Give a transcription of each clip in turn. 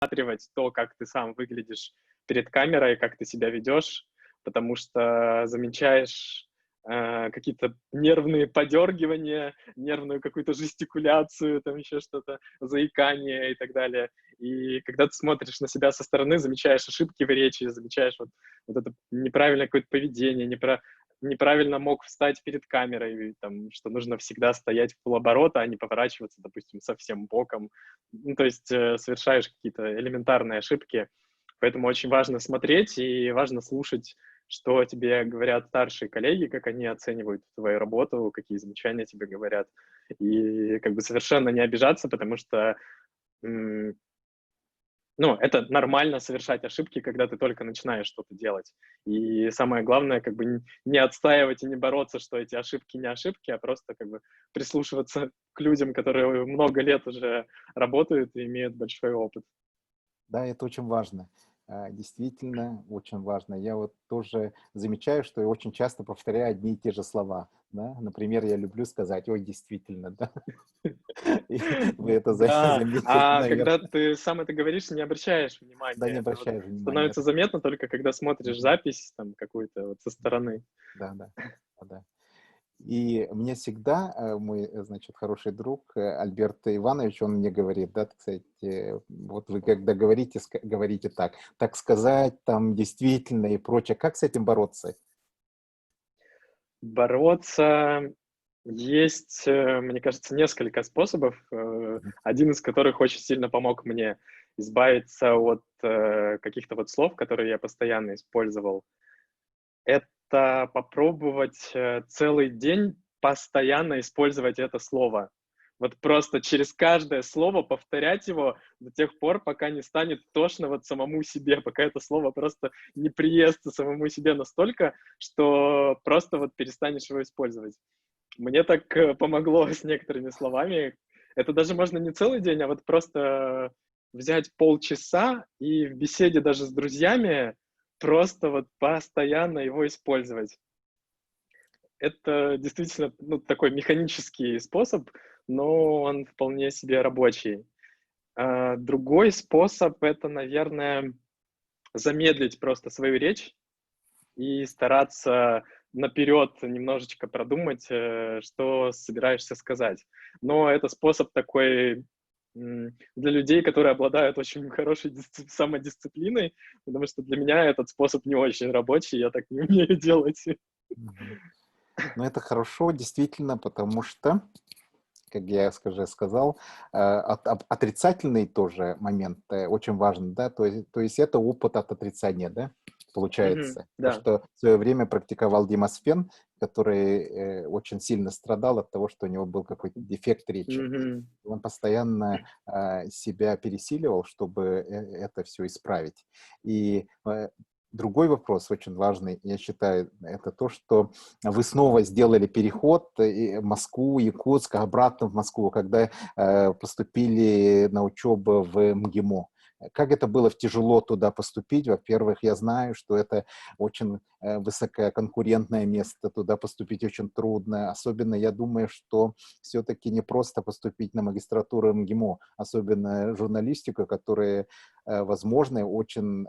рассматривать то, как ты сам выглядишь перед камерой, как ты себя ведешь, потому что замечаешь какие-то нервные подергивания, нервную какую-то жестикуляцию, там еще что-то, заикание и так далее. И когда ты смотришь на себя со стороны, замечаешь ошибки в речи, замечаешь вот это неправильное какое-то поведение, неправильно мог встать перед камерой, там, что нужно всегда стоять в полоборота, а не поворачиваться, допустим, совсем боком. Ну, то есть совершаешь какие-то элементарные ошибки. Поэтому очень важно смотреть и важно слушать, что тебе говорят старшие коллеги, как они оценивают твою работу, какие замечания тебе говорят. И как бы совершенно не обижаться, потому что ну, это нормально совершать ошибки, когда ты только начинаешь что-то делать. И самое главное, как бы не отстаивать и не бороться, что эти ошибки не ошибки, а просто как бы прислушиваться к людям, которые много лет уже работают и имеют большой опыт. Да, это очень важно. Действительно, очень важно. Я вот тоже замечаю, что я очень часто повторяю одни и те же слова. Да? Например, я люблю сказать: ой, действительно, да. И вы это Да, заметили, а когда наверное. ты сам это говоришь, не обращаешь Да, внимания. не Это вот обращаю внимания. становится заметно только когда смотришь Мгм. запись там какую-то вот со стороны. Да, да, да. И мне всегда мой, значит, хороший друг Альберт Иванович, он мне говорит, да, кстати, вот вы когда говорите, говорите так сказать, там, действительно и прочее. Как с этим бороться? Бороться есть, мне кажется, несколько способов, Мгм. один из которых очень сильно помог мне избавиться от каких-то вот слов, которые я постоянно использовал. Это попробовать целый день постоянно использовать это слово. Вот просто через каждое слово повторять его до тех пор, пока не станет тошно вот самому себе, пока это слово просто не приестся самому себе настолько, что просто вот перестанешь его использовать. Мне так помогло с некоторыми словами. Это даже можно не целый день, а вот просто взять полчаса и в беседе даже с друзьями просто вот постоянно его использовать. Это действительно, ну, такой механический способ, но он вполне себе рабочий. Другой способ — это, наверное, замедлить просто свою речь и стараться наперед немножечко продумать, что собираешься сказать. Но это способ такой для людей, которые обладают очень хорошей самодисциплиной, потому что для меня этот способ не очень рабочий, я так не умею делать. Мгм. Ну, это хорошо, действительно, потому что, как я сказал, отрицательный тоже момент очень важен, да, то есть это опыт от отрицания, да, Мгм. получается. То, Да. что в свое время практиковал Демосфен, который очень сильно страдал от того, что у него был какой-то дефект речи. Мгм. Он постоянно себя пересиливал, чтобы это все исправить. И другой вопрос очень важный, я считаю, это то, что вы снова сделали переход в Москву, Якутск, обратно в Москву, когда поступили на учебу в МГИМО. Как это было тяжело туда поступить? Во-первых, я знаю, что это очень высококонкурентное место, туда поступить очень трудно. Особенно я думаю, что все-таки не просто поступить на магистратуру МГИМО, особенно журналистику, которая, возможно, очень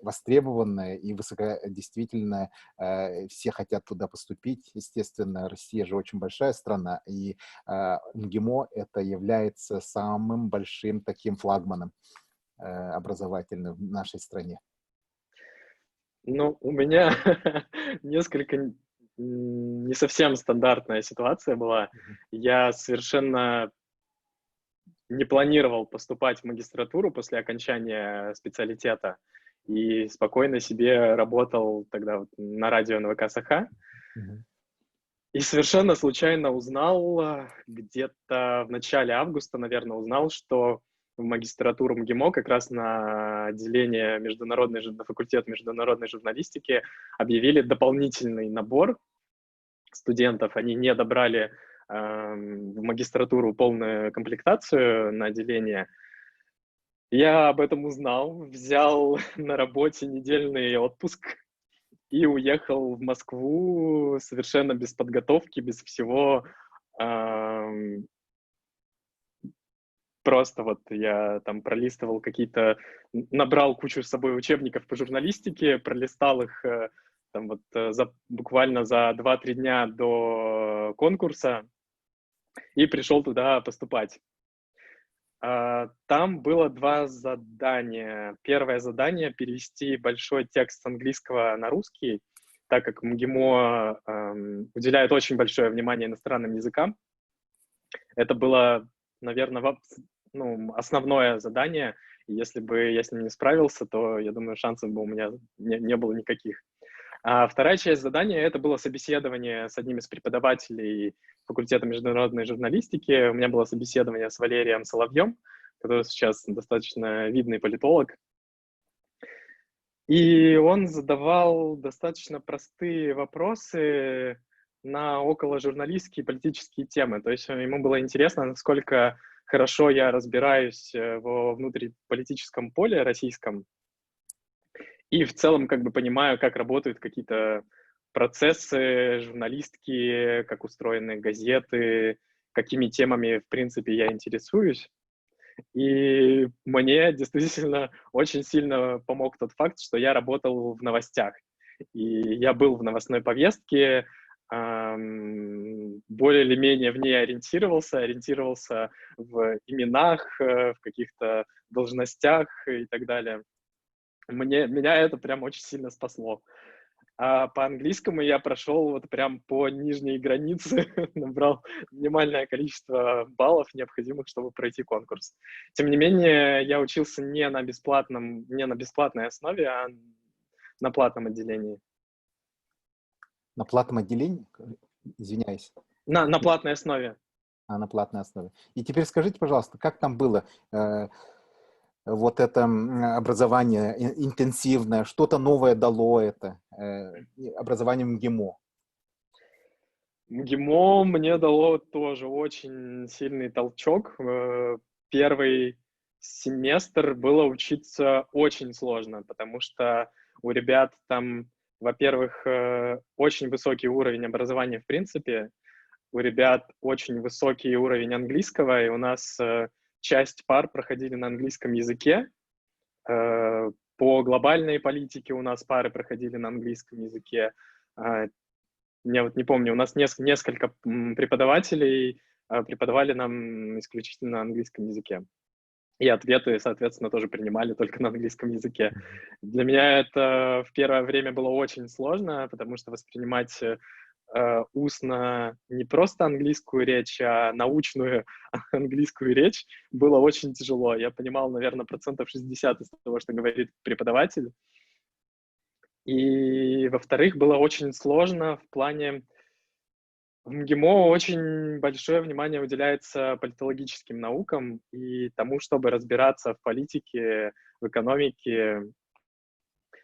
востребованная и действительно все хотят туда поступить. Естественно, Россия же очень большая страна, и МГИМО это является самым большим таким флагманом образовательным в нашей стране. Ну, у меня несколько не совсем стандартная ситуация была. Мгм. Я совершенно не планировал поступать в магистратуру после окончания специалитета и спокойно себе работал тогда вот на радио НВК «Саха». Мгм. И совершенно случайно узнал, где-то в начале августа, наверное, узнал, что в магистратуру МГИМО как раз на отделение на факультет международной журналистики объявили дополнительный набор студентов. Они не добрали в магистратуру полную комплектацию на отделение. Я об этом узнал, взял на работе недельный отпуск и уехал в Москву совершенно без подготовки, без всего. Ам, просто вот я там пролистывал какие-то, набрал кучу с собой учебников по журналистике, пролистал их там вот буквально за 2-3 дня до конкурса и пришел туда поступать. Там было 2 задания. Первое задание — перевести большой текст с английского на русский, так как МГИМО уделяет очень большое внимание иностранным языкам. Это было, наверное, основное задание. И если бы я с ним не справился, то, я думаю, шансов бы у меня не было никаких. А вторая часть задания — это было собеседование с одним из преподавателей факультета международной журналистики. У меня было собеседование с Валерием Соловьем, который сейчас достаточно видный политолог. И он задавал достаточно простые вопросы на околожурналистские политические темы. То есть ему было интересно, насколько хорошо я разбираюсь во внутриполитическом поле российском, и в целом как бы понимаю, как работают какие-то процессы журналистские, как устроены газеты, какими темами, в принципе, я интересуюсь. И мне действительно очень сильно помог тот факт, что я работал в новостях. И я был в новостной повестке, более или менее в ней ориентировался в именах, в каких-то должностях и так далее. Меня это прям очень сильно спасло. А по английскому я прошел вот прям по нижней границе, набрал минимальное количество баллов, необходимых, чтобы пройти конкурс. Тем не менее, я учился не на бесплатной основе, а на платном отделении. На платном отделении? Извиняюсь. На платной основе. На платной основе. И теперь скажите, пожалуйста, как там было вот это образование интенсивное, что-то новое дало это образование МГИМО? МГИМО мне дало тоже очень сильный толчок. Первый семестр было учиться очень сложно, потому что у ребят там, во-первых, очень высокий уровень образования в принципе, у ребят очень высокий уровень английского, и у нас часть пар проходили на английском языке. По глобальной политике у нас пары проходили на английском языке. Я вот не помню, у нас несколько преподавателей преподавали нам исключительно на английском языке. И ответы, соответственно, тоже принимали только на английском языке. Для меня это в первое время было очень сложно, потому что воспринимать устно не просто английскую речь, а научную английскую речь было очень тяжело. Я понимал, наверное, 60% из того, что говорит преподаватель. И, во-вторых, было очень сложно в плане... В МГИМО очень большое внимание уделяется политологическим наукам и тому, чтобы разбираться в политике, в экономике.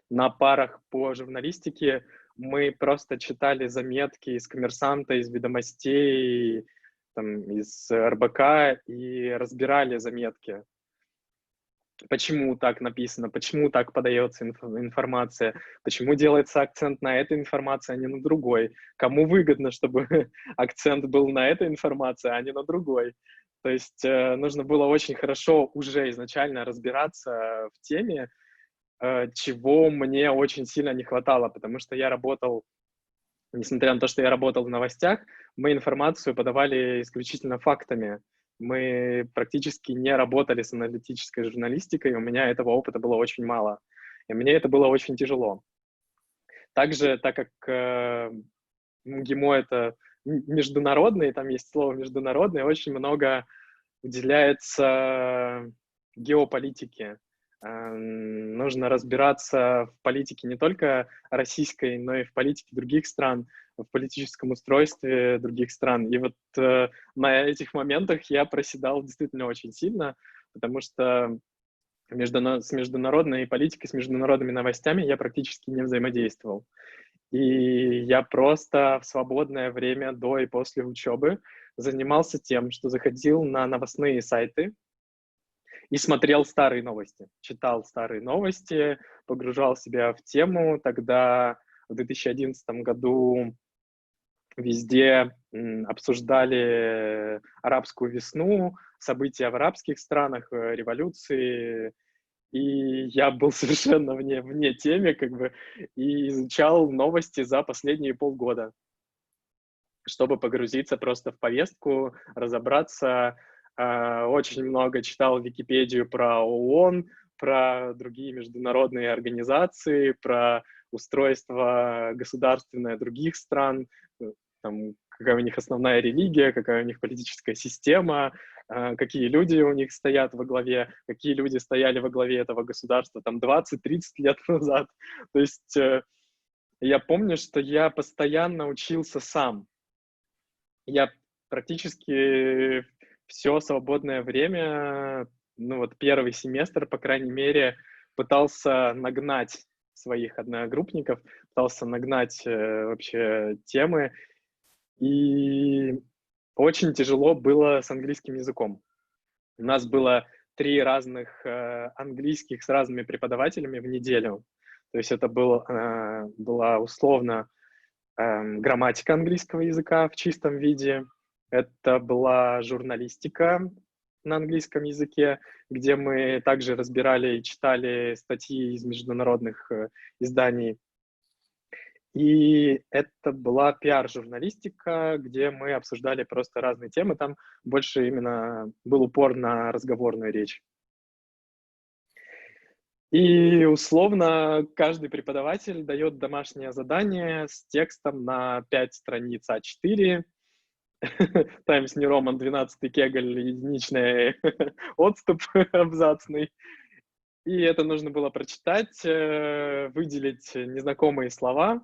На парах по журналистике мы просто читали заметки из «Коммерсанта», из «Ведомостей», там, из РБК и разбирали заметки. Почему так написано, почему так подается информация, почему делается акцент на этой информации, а не на другой, кому выгодно, чтобы акцент был на этой информации, а не на другой. То есть нужно было очень хорошо уже изначально разбираться в теме, чего мне очень сильно не хватало, потому что я работал, несмотря на то, что я работал в новостях, мы информацию подавали исключительно фактами. Мы практически не работали с аналитической журналистикой, у меня этого опыта было очень мало. И мне это было очень тяжело. Также, так как МГИМО — это международный, там есть слово «международный», очень много уделяется геополитике. Нужно разбираться в политике не только российской, но и в политике других стран, в политическом устройстве других стран. И вот на этих моментах я проседал действительно очень сильно, потому что с международной политикой, с международными новостями я практически не взаимодействовал. И я просто в свободное время до и после учебы занимался тем, что заходил на новостные сайты и смотрел старые новости, читал старые новости, погружал себя в тему. Тогда в 2011 году везде обсуждали арабскую весну, события в арабских странах, революции, и я был совершенно вне темы, как бы, и изучал новости за последние полгода, чтобы погрузиться просто в повестку, разобраться. Очень много читал Википедию про ООН, про другие международные организации, про устройство государственное других стран, там, какая у них основная религия, какая у них политическая система, какие люди у них стоят во главе, какие люди стояли во главе этого государства там 20-30 лет назад. То есть я помню, что я постоянно учился сам. Я практически все свободное время, ну вот первый семестр, по крайней мере, пытался нагнать своих одногруппников, пытался нагнать вообще темы, и очень тяжело было с английским языком. У нас было 3 разных английских с разными преподавателями в неделю. То есть это была условно грамматика английского языка в чистом виде, это была журналистика на английском языке, где мы также разбирали и читали статьи из международных изданий. И это была пиар-журналистика, где мы обсуждали просто разные темы. Там больше именно был упор на разговорную речь. И условно каждый преподаватель дает домашнее задание с текстом на 5 страниц А4, Times New Roman 12 кегль, единичный отступ абзацный. И это нужно было прочитать, выделить незнакомые слова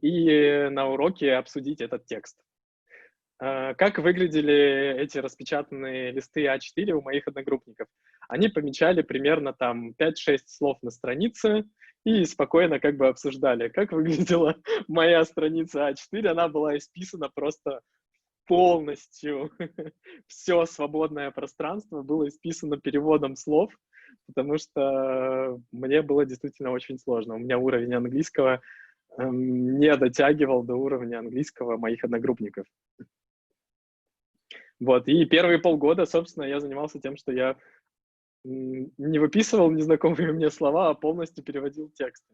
и на уроке обсудить этот текст. Как выглядели эти распечатанные листы А4 у моих одногруппников? Они помечали примерно там 5-6 слов на странице и спокойно как бы обсуждали, как выглядела моя страница А4. Она была исписана просто полностью. Все свободное пространство было исписано переводом слов, потому что мне было действительно очень сложно. У меня уровень английского не дотягивал до уровня английского моих одногруппников. Вот, и первые полгода, собственно, я занимался тем, что я не выписывал незнакомые мне слова, а полностью переводил тексты.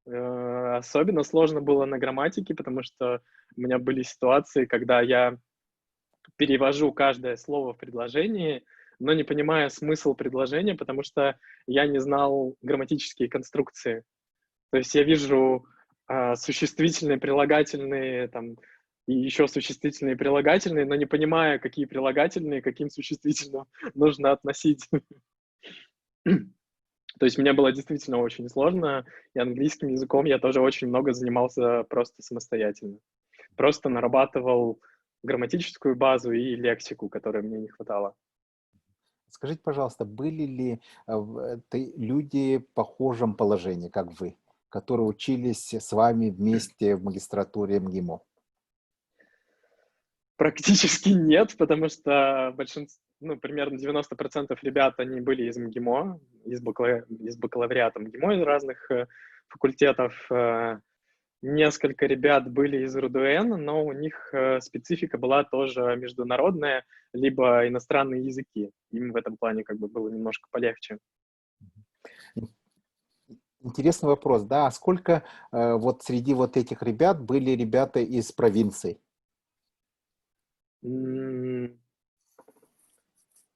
Особенно сложно было на грамматике, потому что у меня были ситуации, когда я перевожу каждое слово в предложении, но не понимая смысл предложения, потому что я не знал грамматические конструкции. То есть я вижу существительные, прилагательные, там, и еще существительные и прилагательные, но не понимая, какие прилагательные, каким существительным нужно относить. То есть мне было действительно очень сложно, и английским языком я тоже очень много занимался просто самостоятельно. Просто нарабатывал грамматическую базу и лексику, которой мне не хватало. Скажите, пожалуйста, были ли люди в похожем положении, как вы, которые учились с вами вместе в магистратуре МГИМО? Практически нет, потому что примерно 90% ребят, они были из МГИМО, из бакалавриата МГИМО, из разных факультетов. Несколько ребят были из РУДН, но у них специфика была тоже международная, либо иностранные языки. Им в этом плане как бы было немножко полегче. Интересный вопрос, да. А сколько вот среди вот этих ребят были ребята из провинций?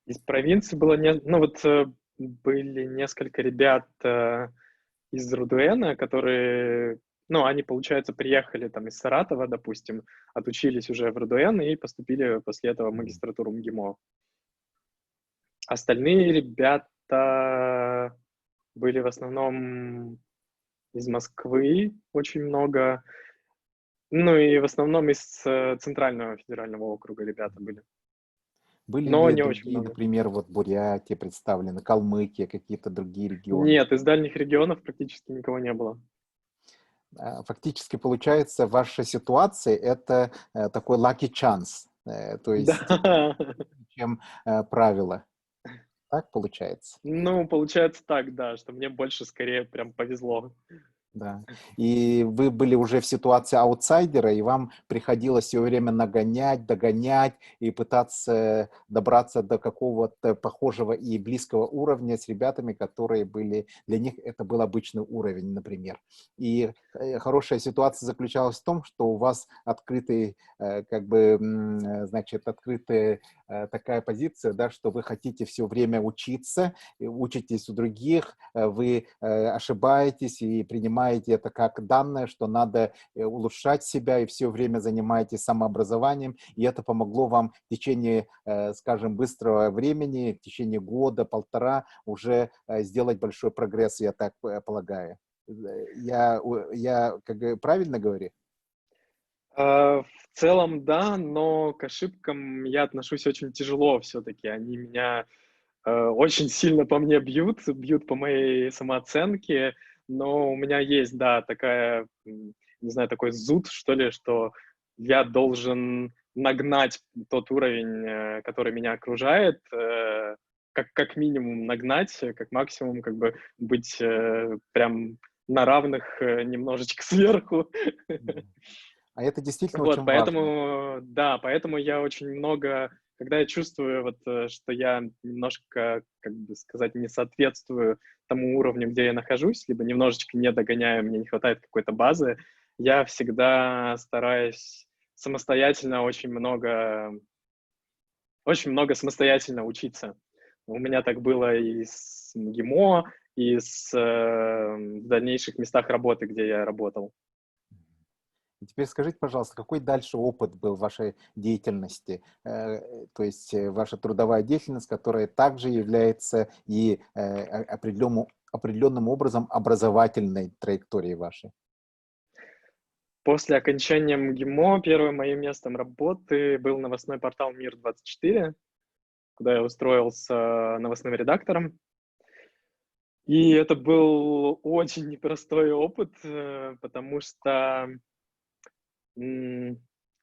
Из провинции было были несколько ребят из РУДН, которые, они, получается, приехали там из Саратова, допустим, отучились уже в РУДН и поступили после этого в магистратуру МГИМО. Остальные ребята были в основном из Москвы, очень много, и в основном из Центрального федерального округа ребята были. Были Но ли не очень другие, много. например, вот Бурятия представлены, Калмыкия, какие-то другие регионы? Нет, из дальних регионов практически никого не было. Фактически, получается, ваша ситуация — это такой lucky chance, то есть Да. чем правило. Так получается? Получается так, да, что мне больше скорее прям повезло. Да. И вы были уже в ситуации аутсайдера, и вам приходилось все время нагонять, догонять и пытаться добраться до какого-то похожего и близкого уровня с ребятами, которые были, для них это был обычный уровень, например. И хорошая ситуация заключалась в том, что у вас открытый, значит, открытая такая позиция, да, что вы хотите все время учиться, учитесь у других, вы ошибаетесь и принимаете это как данное, что надо улучшать себя, и все время занимаетесь самообразованием, и это помогло вам в течение, скажем, быстрого времени, в течение года, полтора, уже сделать большой прогресс, я так полагаю. Я правильно говорю? В целом, да, но к ошибкам я отношусь очень тяжело все-таки. Они меня очень сильно по мне бьют по моей самооценке, но у меня есть, да, такая, не знаю, такой зуд, что ли, что я должен нагнать тот уровень, который меня окружает, как минимум нагнать, как максимум как бы быть прям на равных, немножечко сверху. А это действительно Вот, очень важно. поэтому, да, поэтому я очень много, когда я чувствую, вот, что я немножко, как бы сказать, не соответствую тому уровню, где я нахожусь, либо немножечко не догоняю, мне не хватает какой-то базы, я всегда стараюсь самостоятельно очень много самостоятельно учиться. У меня так было и с МГИМО, и в дальнейших местах работы, где я работал. И теперь скажите, пожалуйста, какой дальше опыт был вашей деятельности, то есть ваша трудовая деятельность, которая также является и определенным образом образовательной траекторией вашей? После окончания МГИМО первым моим местом работы был новостной портал «Мир-24», куда я устроился новостным редактором. И это был очень непростой опыт, потому что м,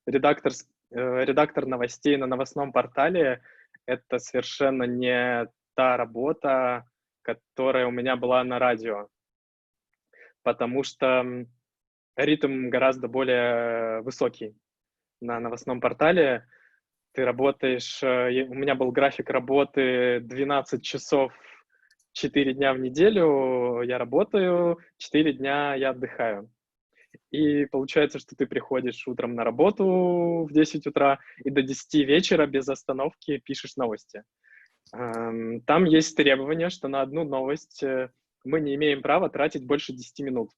редактор новостей на новостном портале — это совершенно не та работа, которая у меня была на радио, потому что ритм гораздо более высокий на новостном портале. Ты работаешь, у меня был график работы 12 часов 4 дня в неделю я работаю, 4 дня я отдыхаю. И получается, что ты приходишь утром на работу в 10 утра и до 10 вечера без остановки пишешь новости. Там есть требование, что на одну новость мы не имеем права тратить больше 10 минут.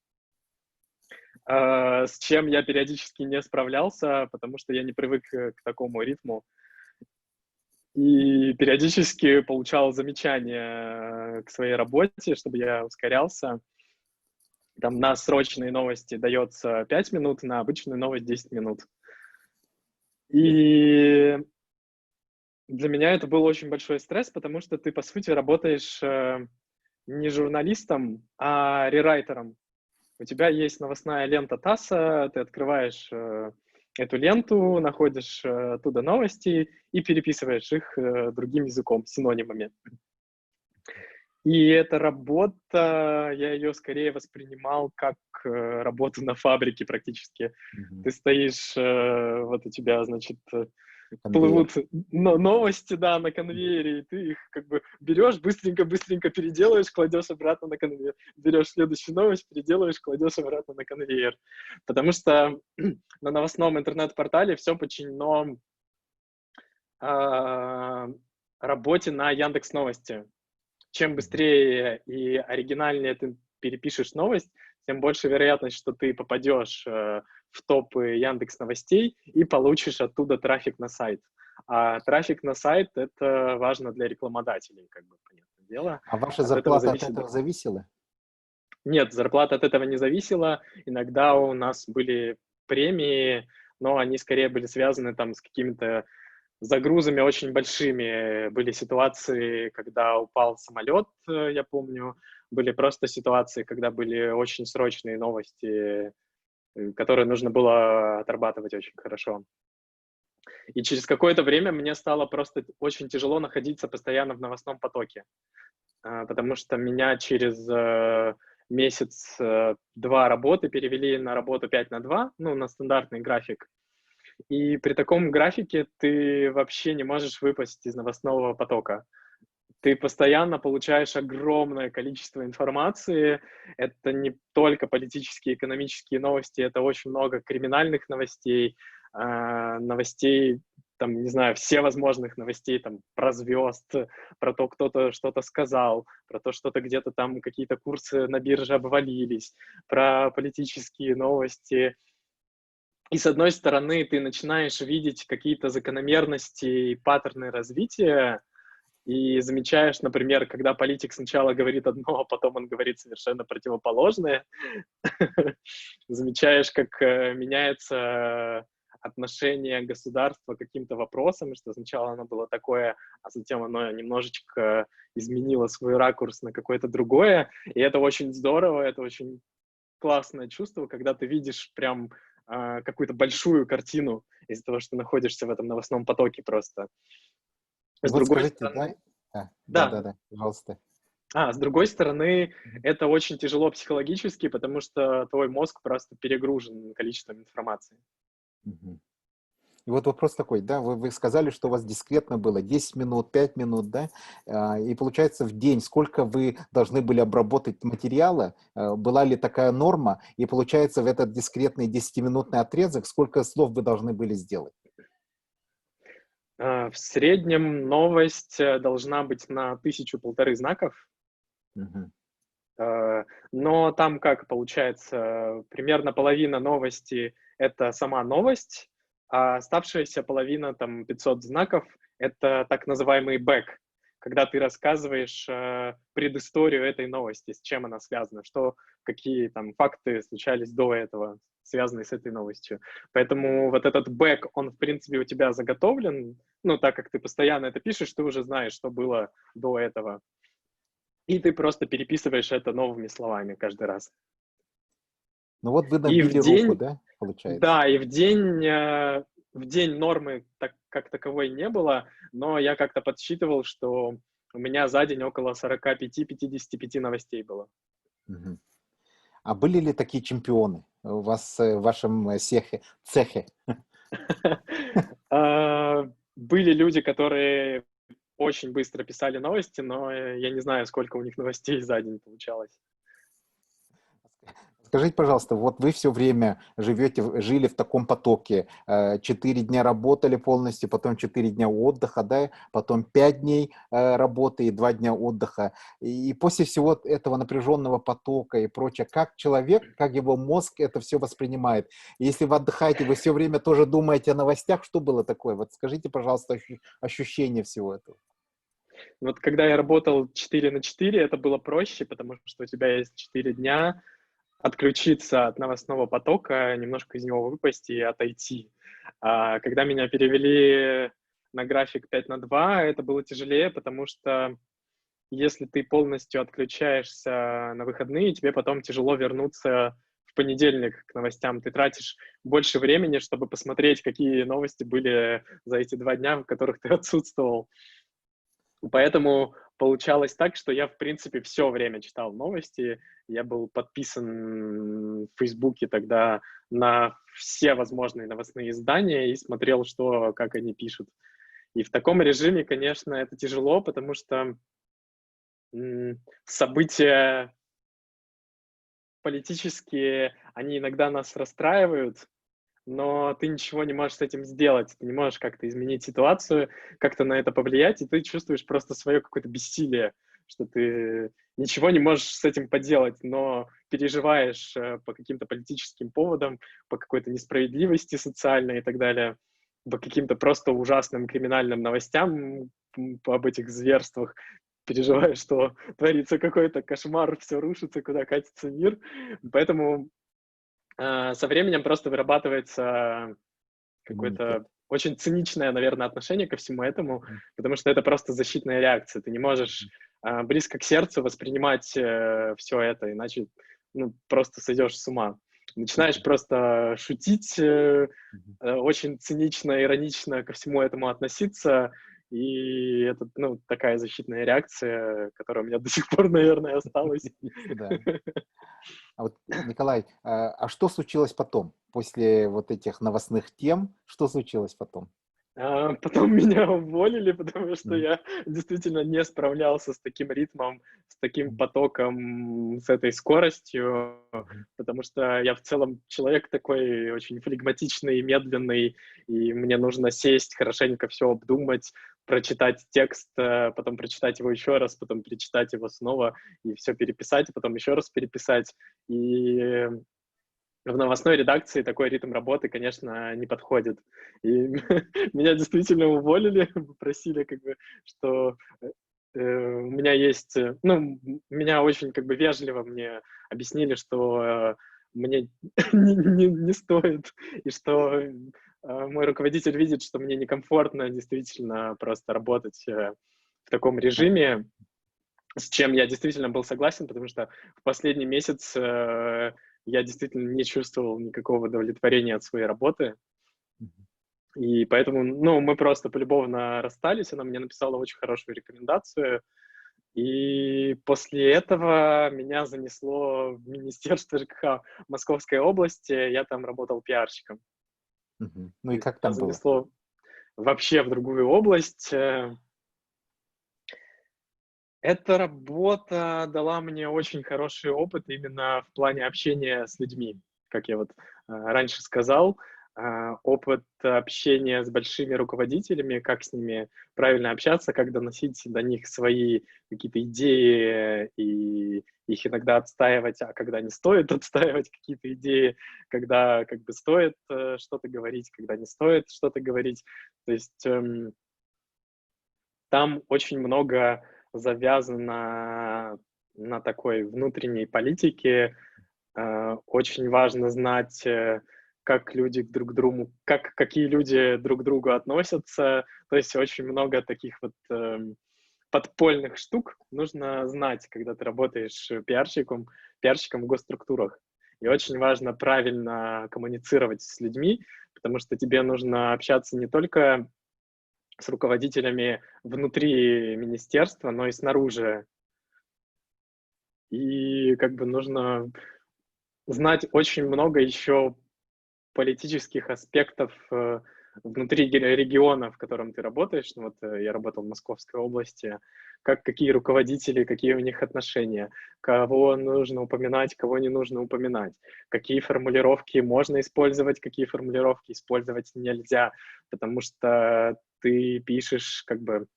С чем я периодически не справлялся, потому что я не привык к такому ритму. И периодически получал замечания к своей работе, чтобы я ускорялся. Там на срочные новости дается 5 минут, на обычную новость 10 минут. И для меня это был очень большой стресс, потому что ты, по сути, работаешь не журналистом, а рерайтером. У тебя есть новостная лента ТАССа, ты открываешь эту ленту, находишь оттуда новости и переписываешь их другим языком, синонимами. И эта работа, я ее скорее воспринимал как работу на фабрике практически. Мгм. Ты стоишь, вот у тебя, значит, Конвейер. плывут новости, да, на конвейере, и ты их как бы берешь, быстренько-быстренько переделываешь, кладешь обратно на конвейер. Берешь следующую новость, переделываешь, кладешь обратно на конвейер. Потому что на новостном интернет-портале все подчинено а, работе на Яндекс Новости. Чем быстрее и оригинальнее ты перепишешь новость, тем больше вероятность, что ты попадешь в топы Яндекс Новостей и получишь оттуда трафик на сайт. А трафик на сайт — это важно для рекламодателей, как бы, понятное дело. А ваша От этого зарплата от зависит... этого зависела? Нет, зарплата от этого не зависела. Иногда у нас были премии, но они скорее были связаны там с какими-то загрузами очень большими. Были ситуации, когда упал самолет, я помню. Были просто ситуации, когда были очень срочные новости, которые нужно было отрабатывать очень хорошо. И через какое-то время мне стало просто очень тяжело находиться постоянно в новостном потоке, потому что меня через месяц, 2 работы перевели на работу 5 на 2, ну, на стандартный график. И при таком графике ты вообще не можешь выпасть из новостного потока. Ты постоянно получаешь огромное количество информации. Это не только политические, экономические новости, это очень много криминальных новостей, новостей, там, не знаю, всевозможных новостей, там, про звезд, про то, кто-то что-то сказал, про то, что-то где-то там какие-то курсы на бирже обвалились, про политические новости. И с одной стороны, ты начинаешь видеть какие-то закономерности и паттерны развития, и замечаешь, например, когда политик сначала говорит одно, а потом он говорит совершенно противоположное. Замечаешь, как меняется отношение государства к каким-то вопросам, что сначала оно было такое, а затем оно немножечко изменило свой ракурс на какое-то другое. И это очень здорово, это очень классное чувство, когда ты видишь прям какую-то большую картину из-за того, что находишься в этом новостном потоке просто. И С вот другой скажите, стороны, да, да, да-да-да, пожалуйста. с другой стороны, Мгм. это очень тяжело психологически, потому что твой мозг просто перегружен количеством информации. Мгм. И вот вопрос такой, да, вы сказали, что у вас дискретно было 10 минут, 5 минут, да, и получается в день сколько вы должны были обработать материала, была ли такая норма, и получается в этот дискретный 10-минутный отрезок сколько слов вы должны были сделать? В среднем новость должна быть на 1000-1500 знаков, Мгм. э, но там как получается, примерно половина новости — это сама новость, а оставшаяся половина, там 500 знаков — это так называемый бэк, когда ты рассказываешь предысторию этой новости, с чем она связана, что, какие там факты случались до этого, связанные с этой новостью. Поэтому вот этот бэк, он, в принципе, у тебя заготовлен, ну, так как ты постоянно это пишешь, ты уже знаешь, что было до этого. И ты просто переписываешь это новыми словами каждый раз. Ну вот вы И в набили руку, день, да, получается? да, и в день нормы так, как таковой не было, но я как-то подсчитывал, что у меня за день около 45-55 новостей было. Мгм. А были ли такие чемпионы у вас в вашем цехе? Были люди, которые очень быстро писали новости, но я не знаю, сколько у них новостей за день получалось. Скажите, пожалуйста, вот вы все время жили в таком потоке, 4 дня работали полностью, потом 4 дня отдыха, да, потом 5 дней работы и 2 дня отдыха. И после всего этого напряженного потока и прочее, как человек, как его мозг это все воспринимает? И если вы отдыхаете, вы все время тоже думаете о новостях, что было такое? Вот скажите, пожалуйста, ощущение всего этого. Вот когда я работал 4 на 4, это было проще, потому что у тебя есть 4 дня отключиться от новостного потока, немножко из него выпасть и отойти. Когда меня перевели на график 5 на 2, это было тяжелее, потому что если ты полностью отключаешься на выходные, тебе потом тяжело вернуться в понедельник к новостям. Ты тратишь больше времени, чтобы посмотреть, какие новости были за эти 2 дня, в которых ты отсутствовал. Поэтому получалось так, что я, в принципе, все время читал новости. Я был подписан в "Фейсбуке" тогда на все возможные новостные издания и смотрел, что, как они пишут. И в таком режиме, конечно, это тяжело, потому что события политические, они иногда нас расстраивают, но ты ничего не можешь с этим сделать. Ты не можешь как-то изменить ситуацию, как-то на это повлиять, и ты чувствуешь просто свое какое-то бессилие, что ты ничего не можешь с этим поделать, но переживаешь по каким-то политическим поводам, по какой-то несправедливости социальной и так далее, по каким-то просто ужасным криминальным новостям об этих зверствах, переживаешь, что творится какой-то кошмар, все рушится, куда катится мир. Поэтому со временем просто вырабатывается Иммунитет. какое-то очень циничное, наверное, отношение ко всему этому, потому что это просто защитная реакция. Ты не можешь близко к сердцу воспринимать все это, иначе ну, просто сойдешь с ума. Начинаешь Мгм. просто шутить, Мгм. очень цинично, иронично ко всему этому относиться, и это, ну, такая защитная реакция, которая у меня до сих пор, наверное, осталась. Да. А вот, Николай, а что случилось потом? После вот этих новостных тем, что случилось потом? Потом меня уволили, потому что Мгм. я действительно не справлялся с таким ритмом, с таким Мгм. потоком, с этой скоростью, Мгм. потому что я в целом человек такой очень флегматичный, медленный, и мне нужно сесть, хорошенько все обдумать, прочитать текст, потом прочитать его еще раз, потом перечитать его снова и все переписать, а потом еще раз переписать. И в новостной редакции такой ритм работы, конечно, не подходит. И меня действительно уволили, попросили как бы, что, у меня есть, ну, меня очень как бы вежливо мне объяснили, что, мне не стоит, и что, мой руководитель видит, что мне некомфортно действительно просто работать, в таком режиме, с чем я действительно был согласен, потому что в последний месяц, я действительно не чувствовал никакого удовлетворения от своей работы. Мгм. И поэтому, ну, мы просто полюбовно расстались. Она мне написала очень хорошую рекомендацию. И после этого меня занесло в Министерство ЖКХ Московской области. Я там работал пиарщиком. Мгм. Ну То и есть как меня там было? занесло вообще в другую область. Эта работа дала мне очень хороший опыт именно в плане общения с людьми. Как я вот, раньше сказал, опыт общения с большими руководителями, как с ними правильно общаться, как доносить до них свои какие-то идеи и их иногда отстаивать, а когда не стоит отстаивать какие-то идеи, когда как бы стоит, что-то говорить, когда не стоит что-то говорить. То есть, там очень много завязано на такой внутренней политике. Очень важно знать, как люди друг к другу, какие люди друг к другу относятся. То есть очень много таких вот подпольных штук нужно знать, когда ты работаешь пиарщиком в госструктурах. И очень важно правильно коммуницировать с людьми, потому что тебе нужно общаться не только с руководителями внутри министерства, но и снаружи. И как бы нужно знать очень много еще политических аспектов, внутри региона, в котором ты работаешь. Ну вот, я работал в Московской области. Какие руководители, какие у них отношения, кого нужно упоминать, кого не нужно упоминать, какие формулировки можно использовать, какие формулировки использовать нельзя, потому что ты пишешь как бы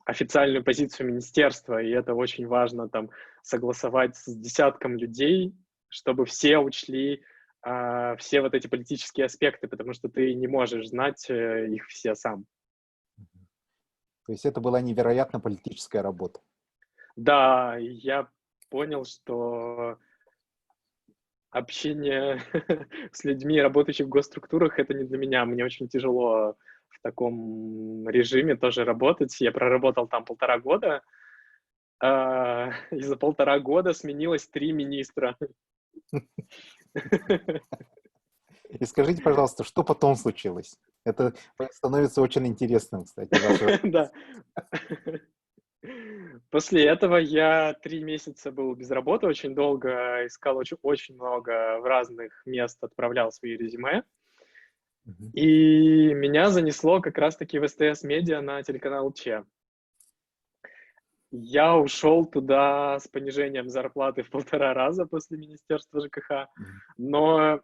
официальную позицию министерства, и это очень важно там согласовать с десятком людей, чтобы все учли все вот эти политические аспекты, потому что ты не можешь знать их все сам. Мгм. То есть это была невероятно политическая работа. Да, я понял, что общение с людьми, работающих в госструктурах, это не для меня. Мне очень тяжело в таком режиме тоже работать. Я проработал там 1,5 года, и за 1,5 года сменилось 3 министра. И скажите, пожалуйста, что потом случилось? Это становится очень интересным, кстати, ваше. Да. После этого я 3 месяца был без работы, очень долго искал, очень много в разных мест отправлял свои резюме. Мгм. И меня занесло как раз-таки в СТС Медиа на телеканал Че. Я ушел туда с понижением зарплаты в 1,5 раза после Министерства ЖКХ, Мгм. но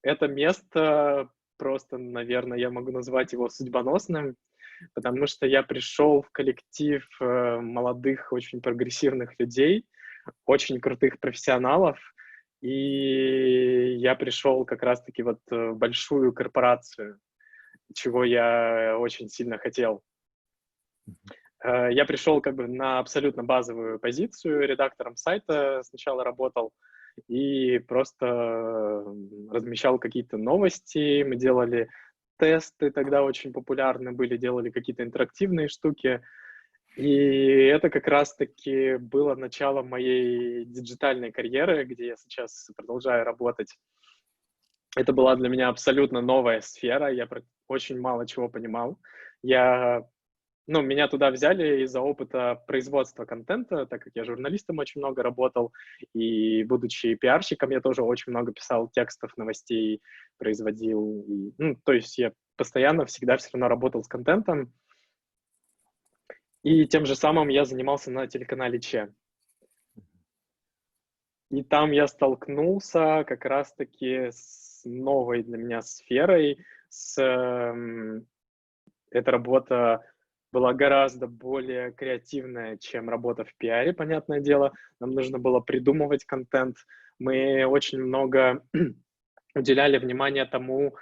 это место просто, наверное, я могу назвать его судьбоносным, потому что я пришел в коллектив молодых, очень прогрессивных людей, очень крутых профессионалов, и я пришел как раз-таки вот в большую корпорацию, чего я очень сильно хотел. Мгм. Я пришел как бы на абсолютно базовую позицию, редактором сайта сначала работал и просто размещал какие-то новости. Мы делали тесты, тогда очень популярны были, делали какие-то интерактивные штуки. И это как раз-таки было начало моей диджитальной карьеры, где я сейчас продолжаю работать. Это была для меня абсолютно новая сфера, я очень мало чего понимал. Я ну, меня туда взяли из-за опыта производства контента, так как я журналистом очень много работал, и будучи пиарщиком, я тоже очень много писал текстов, новостей, производил. Ну, то есть я постоянно всегда все равно работал с контентом, и тем же самым я занимался на телеканале Че. И там я столкнулся как раз-таки с новой для меня сферой, эта работа была гораздо более креативная, чем работа в пиаре, понятное дело. Нам нужно было придумывать контент. Мы очень много уделяли внимания тому,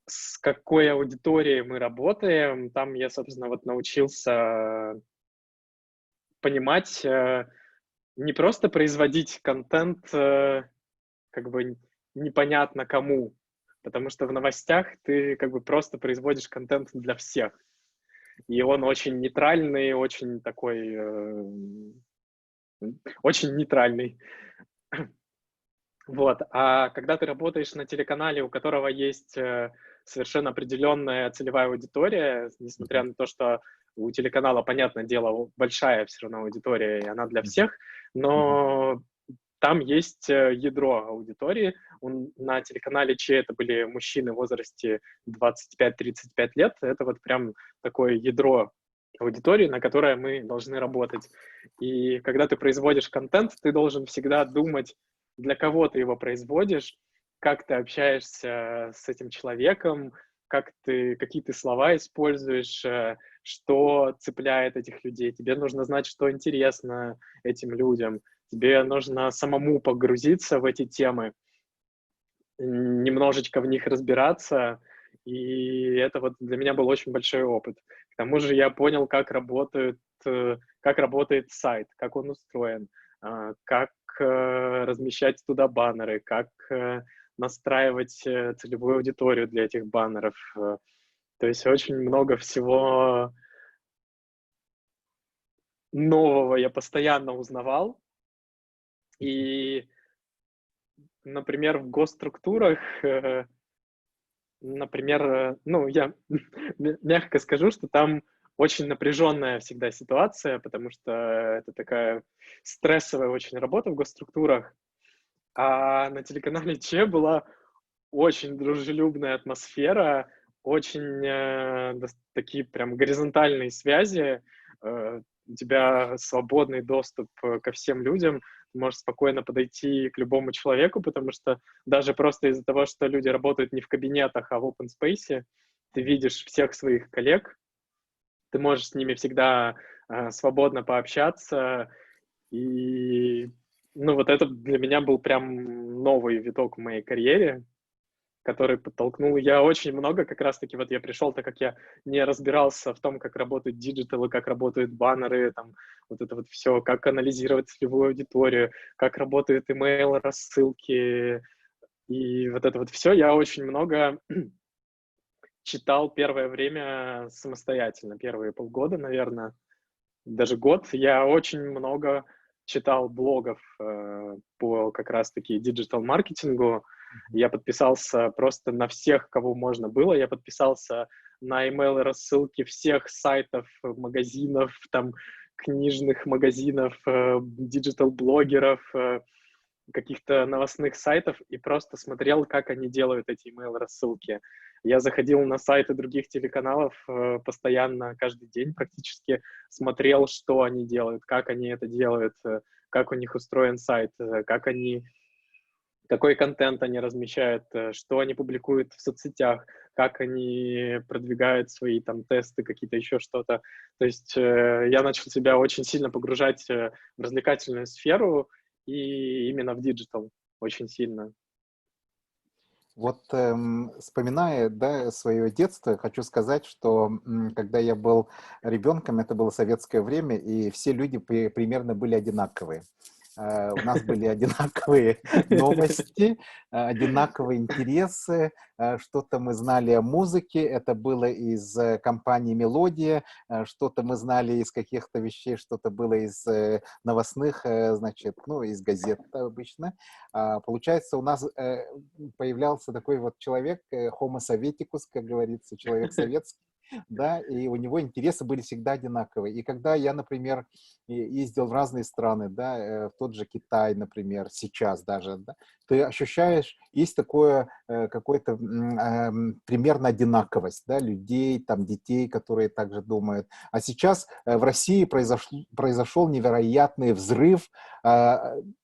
с какой аудиторией мы работаем. Там я, собственно, вот научился понимать, не просто производить контент, как бы непонятно кому, потому что в новостях ты как бы просто производишь контент для всех. И он очень нейтральный, очень такой, очень нейтральный. Вот. А когда ты работаешь на телеканале, у которого есть совершенно определенная целевая аудитория, несмотря Мгм. на то, что у телеканала, понятное дело, большая все равно аудитория, и она для Мгм. всех, Мгм. но там есть ядро аудитории. На телеканале Че это были мужчины в возрасте 25-35 лет. Это вот прям такое ядро аудитории, на которое мы должны работать. И когда ты производишь контент, ты должен всегда думать, для кого ты его производишь, как ты общаешься с этим человеком, какие ты слова используешь, что цепляет этих людей. Тебе нужно знать, что интересно этим людям. Тебе нужно самому погрузиться в эти темы, немножечко в них разбираться, и это вот для меня был очень большой опыт. К тому же я понял, как работает сайт, как он устроен, как размещать туда баннеры, как настраивать целевую аудиторию для этих баннеров. То есть очень много всего нового я постоянно узнавал. И, например, в госструктурах, например, ну, я мягко скажу, что там очень напряженная всегда ситуация, потому что это такая стрессовая очень работа в госструктурах. А на телеканале Че была очень дружелюбная атмосфера, очень такие прям горизонтальные связи. У тебя свободный доступ ко всем людям. Ты можешь спокойно подойти к любому человеку, потому что даже просто из-за того, что люди работают не в кабинетах, а в open space, ты видишь всех своих коллег, ты можешь с ними всегда свободно пообщаться. И ну, вот это для меня был прям новый виток в моей карьере, который подтолкнул. Я очень много как раз-таки, вот я пришел, так как я не разбирался в том, как работают диджиталы, как работают баннеры, там, вот это вот все, как анализировать целевую аудиторию, как работают email, рассылки, и вот это вот все. Я очень много читал первое время самостоятельно, первые полгода, наверное, даже год. Я очень много читал блогов по как раз-таки диджитал-маркетингу. Мгм. Я подписался просто на всех, кого можно было. Я подписался на email рассылки всех сайтов, магазинов, там, книжных магазинов, диджитал-блогеров, каких-то новостных сайтов и просто смотрел, как они делают эти email рассылки. Я заходил на сайты других телеканалов постоянно, каждый день практически, смотрел, что они делают, как они это делают, как у них устроен сайт, какой контент они размещают, что они публикуют в соцсетях, как они продвигают свои там тесты, какие-то еще что-то. То есть я начал себя очень сильно погружать в развлекательную сферу и именно в диджитал очень сильно. Вот, вспоминая, да, свое детство, хочу сказать, что когда я был ребенком, это было советское время, и все люди примерно были одинаковые. У нас были одинаковые новости, одинаковые интересы, что-то мы знали о музыке, это было из компании «Мелодия», что-то мы знали из каких-то вещей, что-то было из новостных, значит, ну, из газет обычно. Получается, у нас появлялся такой вот человек, homo sovieticus, как говорится, человек советский, да, и у него интересы были всегда одинаковые. И когда я, например, ездил в разные страны, да, в тот же Китай, например, сейчас даже, да, ты ощущаешь, есть такое какое-то примерно одинаковость, да, людей, там, детей, которые также думают. А сейчас в России произошел невероятный взрыв,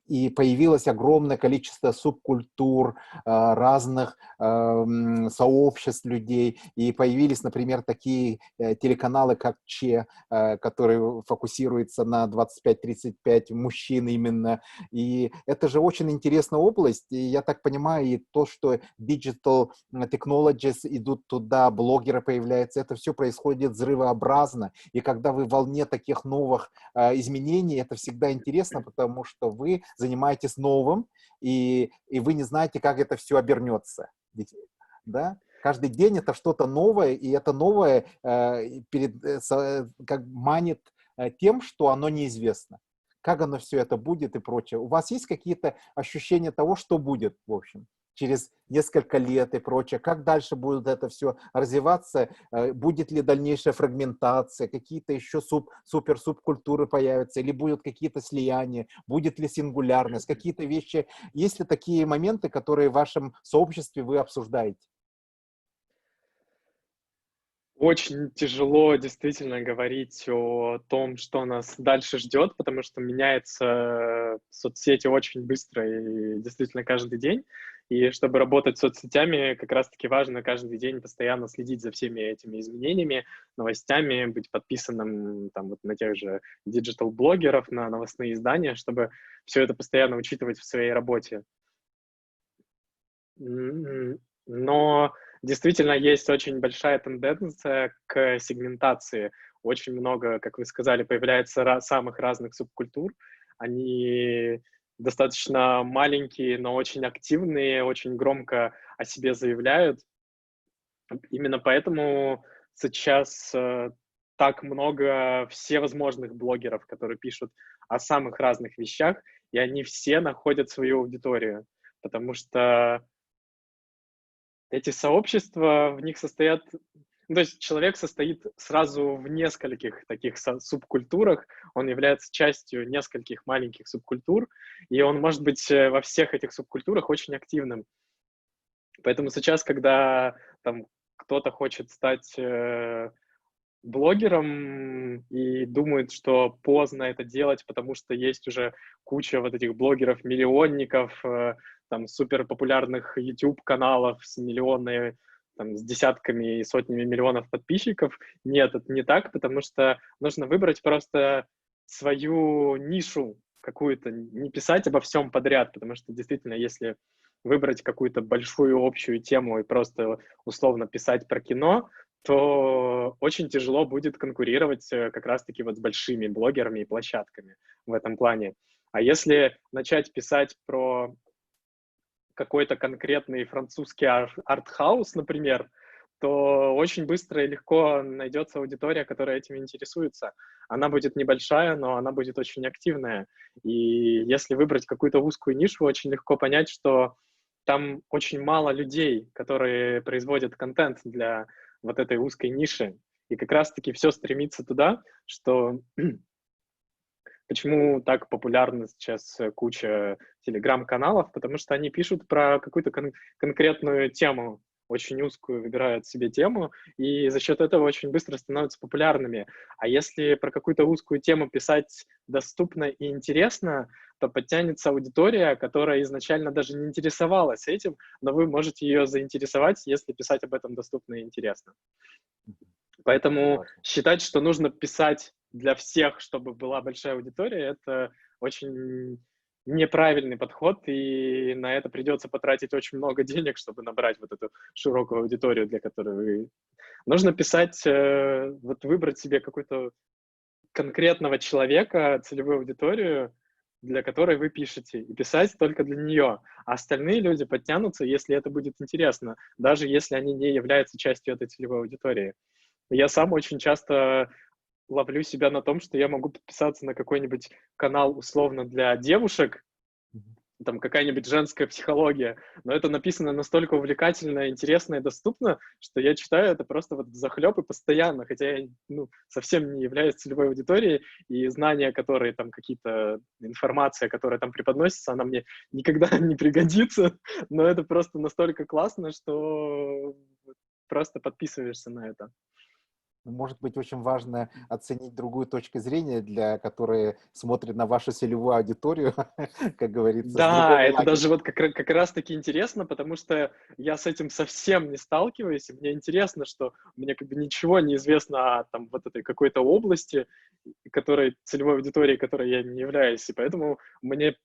и появилось огромное количество субкультур, разных сообществ людей, и появились, например, такие телеканалы, как Че, который фокусируется на 25-35 мужчин именно, и это же очень интересная область, и я так понимаю, и то, что digital technologies идут туда, блогеры появляются, это все происходит взрывообразно, и когда вы в волне таких новых изменений, это всегда интересно, потому что вы занимаетесь новым, и вы не знаете, как это все обернется. Да? Каждый день это что-то новое, и это новое как манит тем, что оно неизвестно. Как оно все это будет и прочее. У вас есть какие-то ощущения того, что будет, в общем, через несколько лет и прочее? Как дальше будет это все развиваться? Будет ли дальнейшая фрагментация? Какие-то еще супер-субкультуры появятся? Или будут какие-то слияния? Будет ли сингулярность? Какие-то вещи? Есть ли такие моменты, которые в вашем сообществе вы обсуждаете? Очень тяжело действительно говорить о том, что нас дальше ждет, потому что меняются соцсети очень быстро и действительно каждый день. И чтобы работать с соцсетями, как раз-таки важно каждый день постоянно следить за всеми этими изменениями, новостями, быть подписанным там, вот, на тех же диджитал-блогеров, на новостные издания, чтобы все это постоянно учитывать в своей работе. Но действительно есть очень большая тенденция к сегментации. Очень много, как вы сказали, появляется самых разных субкультур. Они достаточно маленькие, но очень активные, очень громко о себе заявляют. Именно поэтому сейчас так много всевозможных блогеров, которые пишут о самых разных вещах, и они все находят свою аудиторию, потому что эти сообщества, в них состоят, ну, то есть человек состоит сразу в нескольких таких субкультурах, он является частью нескольких маленьких субкультур, и он может быть во всех этих субкультурах очень активным. Поэтому сейчас, когда там кто-то хочет стать блогером и думает, что поздно это делать, потому что есть уже куча вот этих блогеров-миллионников, там суперпопулярных YouTube-каналов с миллионами, там, с десятками и сотнями миллионов подписчиков. Нет, это не так, потому что нужно выбрать просто свою нишу какую-то, не писать обо всем подряд, потому что действительно, если выбрать какую-то большую общую тему и просто условно писать про кино, то очень тяжело будет конкурировать как раз-таки вот с большими блогерами и площадками в этом плане. А если начать писать про какой-то конкретный французский артхаус, например, то очень быстро и легко найдется аудитория, которая этим интересуется. Она будет небольшая, но она будет очень активная. И если выбрать какую-то узкую нишу, очень легко понять, что там очень мало людей, которые производят контент для вот этой узкой ниши. И как раз-таки все стремится туда, что почему так популярна сейчас куча телеграм-каналов, потому что они пишут про какую-то конкретную тему, очень узкую выбирают себе тему, и за счет этого очень быстро становятся популярными. А если про какую-то узкую тему писать доступно и интересно, то подтянется аудитория, которая изначально даже не интересовалась этим, но вы можете ее заинтересовать, если писать об этом доступно и интересно. Поэтому считать, что нужно писать для всех, чтобы была большая аудитория, это очень неправильный подход, и на это придется потратить очень много денег, чтобы набрать вот эту широкую аудиторию, для которой вы... Нужно писать, вот выбрать себе какой-то конкретного человека, целевую аудиторию, для которой вы пишете, и писать только для нее. А остальные люди подтянутся, если это будет интересно, даже если они не являются частью этой целевой аудитории. Я сам очень часто ловлю себя на том, что я могу подписаться на какой-нибудь канал условно для девушек, там какая-нибудь женская психология, но это написано настолько увлекательно, интересно и доступно, что я читаю это просто вот взахлеб и постоянно, хотя я, ну, совсем не являюсь целевой аудиторией, и знания, которые там какие-то, информация, которая там преподносится, она мне никогда не пригодится, но это просто настолько классно, что просто подписываешься на это. Может быть, очень важно оценить другую точку зрения, для которой смотрит на вашу целевую аудиторию, как говорится, с Да, другого это даже лагеря. вот как раз-таки интересно, потому что я с этим совсем не сталкиваюсь, и мне интересно, что мне как бы ничего не известно о там вот этой какой-то области, которой целевой аудиторией, которой я не являюсь, и поэтому мне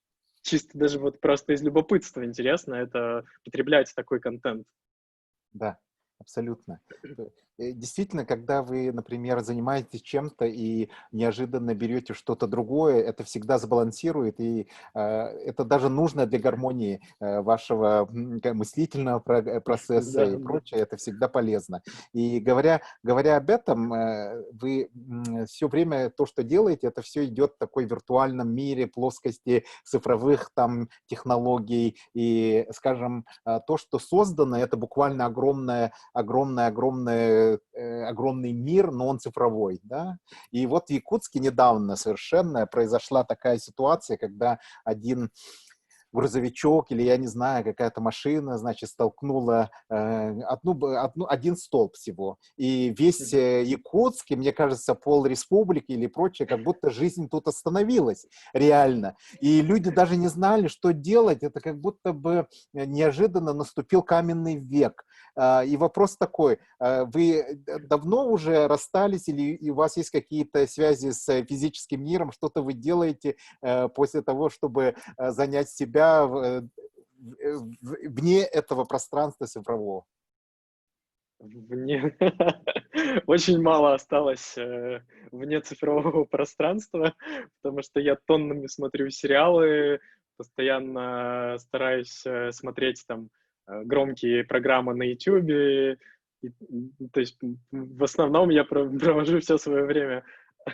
чисто даже вот просто из любопытства интересно это потреблять такой контент. Да, абсолютно. Действительно, когда вы, например, занимаетесь чем-то и неожиданно берете что-то другое, это всегда сбалансирует, и это даже нужно для гармонии вашего мыслительного процесса Да, и да. прочее, это всегда полезно. И говоря об этом, вы все время то, что делаете, это все идет в такой виртуальном мире, плоскости цифровых там технологий, и, скажем, то, что создано, это буквально огромный мир, но он цифровой, да. И вот в Якутске недавно совершенно произошла такая ситуация, когда один грузовичок или, я не знаю, какая-то машина, значит, столкнула один столб всего. И весь Мгм. Якутск, и, мне кажется, пол республики или прочее, как будто жизнь тут остановилась реально. И люди даже не знали, что делать. Это как будто бы неожиданно наступил каменный век. И вопрос такой, вы давно уже расстались или у вас есть какие-то связи с физическим миром, что-то вы делаете после того, чтобы занять себя вне этого пространства цифрового? Вне очень мало осталось, вне цифрового пространства, потому что я тоннами смотрю сериалы, постоянно стараюсь, смотреть там, громкие программы на "Ютубе". То есть, в основном я провожу все свое время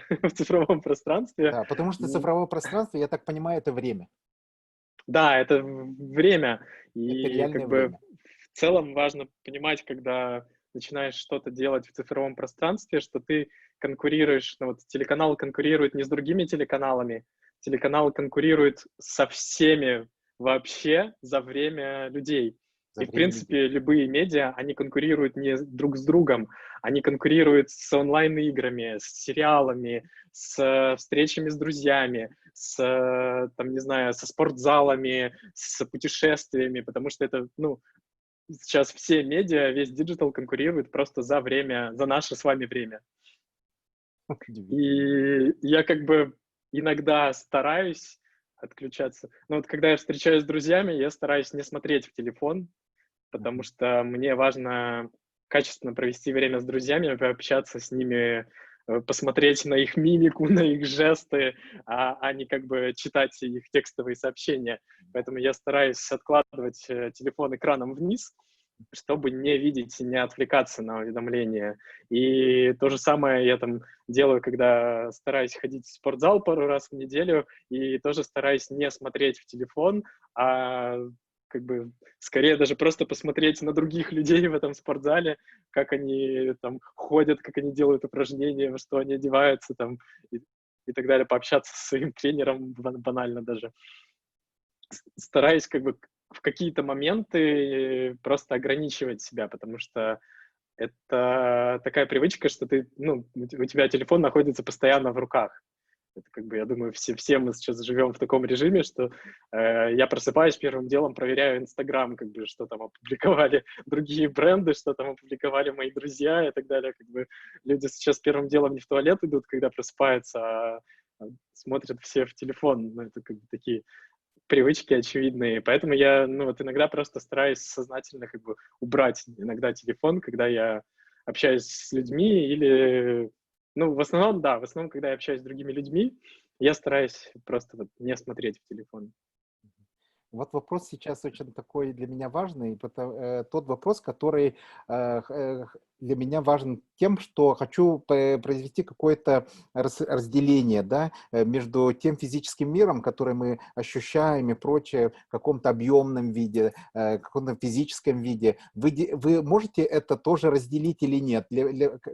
в цифровом пространстве. Да, потому что И цифровое пространство, я так понимаю, это время. да, это время. Это И как реальное бы время. в целом важно понимать, когда начинаешь что-то делать в цифровом пространстве, что ты конкурируешь, ну вот телеканал конкурирует не с другими телеканалами, телеканал конкурирует со всеми вообще за время людей. За И, в время людей. принципе, любые медиа, они конкурируют не друг с другом, они конкурируют с онлайн-играми, с сериалами, с встречами с друзьями, с, там, не знаю, со спортзалами, с путешествиями, потому что это, ну, сейчас все медиа, весь диджитал конкурирует просто за время, за наше с вами время. Удивительно. И я как бы иногда стараюсь отключаться. Но вот когда я встречаюсь с друзьями, я стараюсь не смотреть в телефон, потому Мгм. что мне важно качественно провести время с друзьями, пообщаться с ними, посмотреть на их мимику, на их жесты, а не как бы читать их текстовые сообщения. Поэтому я стараюсь откладывать телефон экраном вниз, чтобы не видеть, не отвлекаться на уведомления. И то же самое я там делаю, когда стараюсь ходить в спортзал пару раз в неделю, и тоже стараюсь не смотреть в телефон, а как бы скорее даже просто посмотреть на других людей в этом спортзале, как они там ходят, как они делают упражнения, во что они одеваются там и, и так далее, пообщаться со своим тренером банально даже. Стараюсь как бы в какие-то моменты просто ограничивать себя, потому что это такая привычка, что ты, ну, у тебя телефон находится постоянно в руках. Это как бы, я думаю, все мы сейчас живем в таком режиме, что я просыпаюсь, первым делом проверяю Инстаграм, как бы, что там опубликовали другие бренды, что там опубликовали мои друзья и так далее. Как бы люди сейчас первым делом не в туалет идут, когда просыпаются, а смотрят все в телефон. Ну, это как бы такие привычки очевидные. Поэтому я, ну, вот иногда просто стараюсь сознательно как бы убрать иногда телефон, когда я общаюсь с людьми или, ну, в основном, да, в основном, когда я общаюсь с другими людьми, я стараюсь просто вот не смотреть в телефон. Вот вопрос сейчас очень такой для меня важный, тот вопрос, который для меня важен тем, что хочу произвести какое-то разделение, да, между тем физическим миром, который мы ощущаем и прочее, в каком-то объемном виде, каком-то физическом виде. Вы можете это тоже разделить или нет?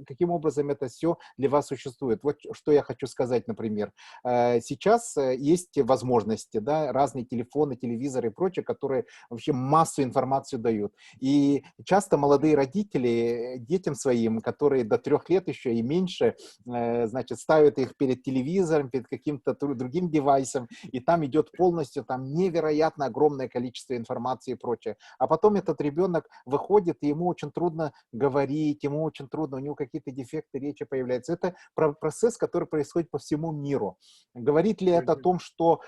Каким образом это все для вас существует? Вот что я хочу сказать, например. Сейчас есть возможности, да, разные телефоны, телевизоры и прочее, которые вообще массу информации дают. И часто молодые родители детям своим, которые до 3 лет еще и меньше, значит, ставят их перед телевизором, перед каким-то другим девайсом, и там идет полностью там невероятно огромное количество информации и прочее. А потом этот ребенок выходит, и ему очень трудно говорить, ему очень трудно, у него какие-то дефекты речи появляются. Это процесс, который происходит по всему миру. Говорит ли это о том, что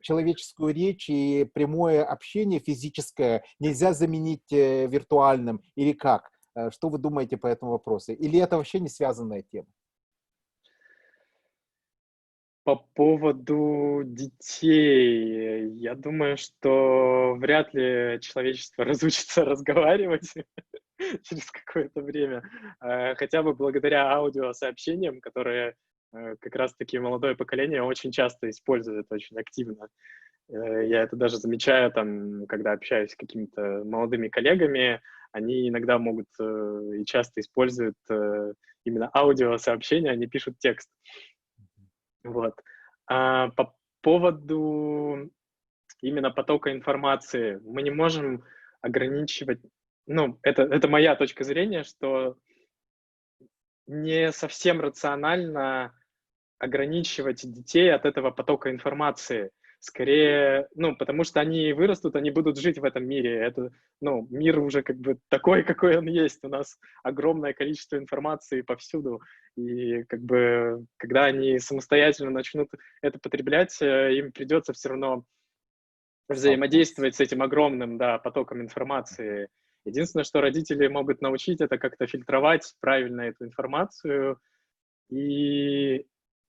человеческую речь и прямое общение физическое нельзя заменить виртуальным, или как? Что вы думаете по этому вопросу? Или это вообще не связанная тема? По поводу детей, я думаю, что вряд ли человечество разучится разговаривать через какое-то время, хотя бы благодаря аудиосообщениям, которые как раз-таки молодое поколение очень часто использует, очень активно. Я это даже замечаю, там, когда общаюсь с какими-то молодыми коллегами, они иногда могут и часто используют именно аудиосообщения, они пишут текст. Вот. По поводу именно потока информации мы не можем ограничивать, ну, это моя точка зрения, что не совсем рационально ограничивать детей от этого потока информации. Скорее, ну, потому что они вырастут, они будут жить в этом мире. Это, ну, мир уже как бы такой, какой он есть. У нас огромное количество информации повсюду. И как бы, когда они самостоятельно начнут это потреблять, им придется все равно Сталкиваться. взаимодействовать с этим огромным, да, потоком информации. Единственное, что родители могут научить, это как-то фильтровать правильно эту информацию и,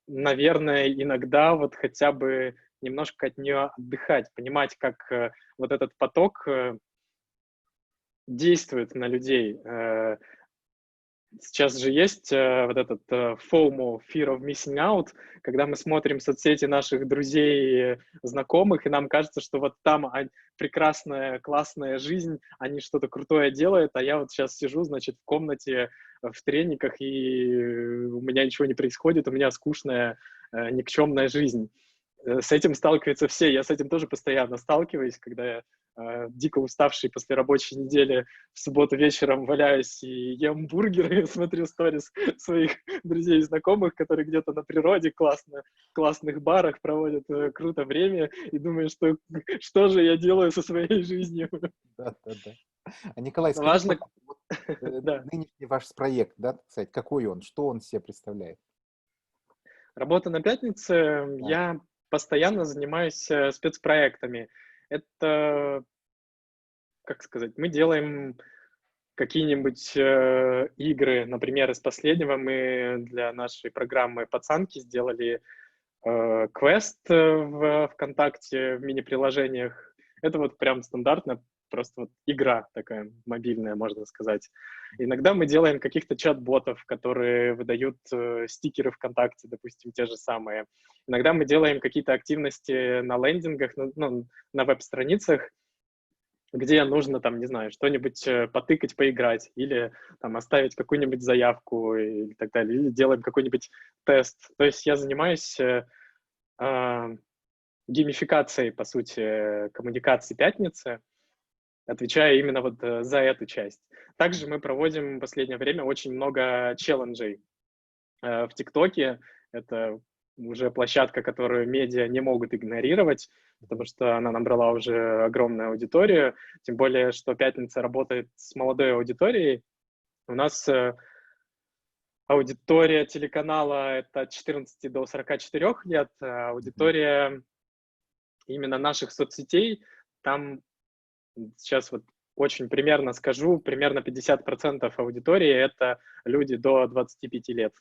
наверное, иногда вот хотя бы немножко от нее отдыхать, понимать, как вот этот поток действует на людей. Сейчас же есть вот этот FOMO, Fear of Missing Out, когда мы смотрим соцсети наших друзей, знакомых, и нам кажется, что вот там прекрасная, классная жизнь, они что-то крутое делают, а я вот сейчас сижу, значит, в комнате в трениках, и у меня ничего не происходит, у меня скучная, никчемная жизнь. С этим сталкиваются все, я с этим тоже постоянно сталкиваюсь, когда я дико уставший после рабочей недели в субботу вечером валяюсь и ем бургеры, смотрю сторис своих друзей и знакомых, которые где-то на природе классно, в классных барах проводят круто время, и думаю, что же я делаю со своей жизнью. Да, да, да. Николай, скажите, Важно, пожалуйста, вот, да. нынешний ваш проект, да, так сказать, какой он, что он себе представляет? Работа на пятнице, Да. я постоянно занимаюсь спецпроектами. Это, как сказать, мы делаем какие-нибудь игры. Например, из последнего мы для нашей программы «Пацанки» сделали квест в ВКонтакте, в мини-приложениях. Это вот прям стандартно, просто вот игра такая мобильная, можно сказать. Иногда мы делаем каких-то чат-ботов, которые выдают стикеры ВКонтакте, допустим, те же самые. Иногда мы делаем какие-то активности на лендингах, на веб-страницах, где нужно там, не знаю, что-нибудь потыкать, поиграть, или там оставить какую-нибудь заявку и так далее, или делаем какой-нибудь тест. То есть я занимаюсь а, геймификацией, по сути, коммуникации пятницы, отвечая именно вот за эту часть. Также мы проводим в последнее время очень много челленджей в ТикТоке. Это уже площадка, которую медиа не могут игнорировать, потому что она набрала уже огромную аудиторию. Тем более, что «Пятница» работает с молодой аудиторией. У нас аудитория телеканала — это от 14 до 44 лет, а Мгм. аудитория именно наших соцсетей, там сейчас вот очень примерно скажу, примерно 50% аудитории — это люди до 25 лет.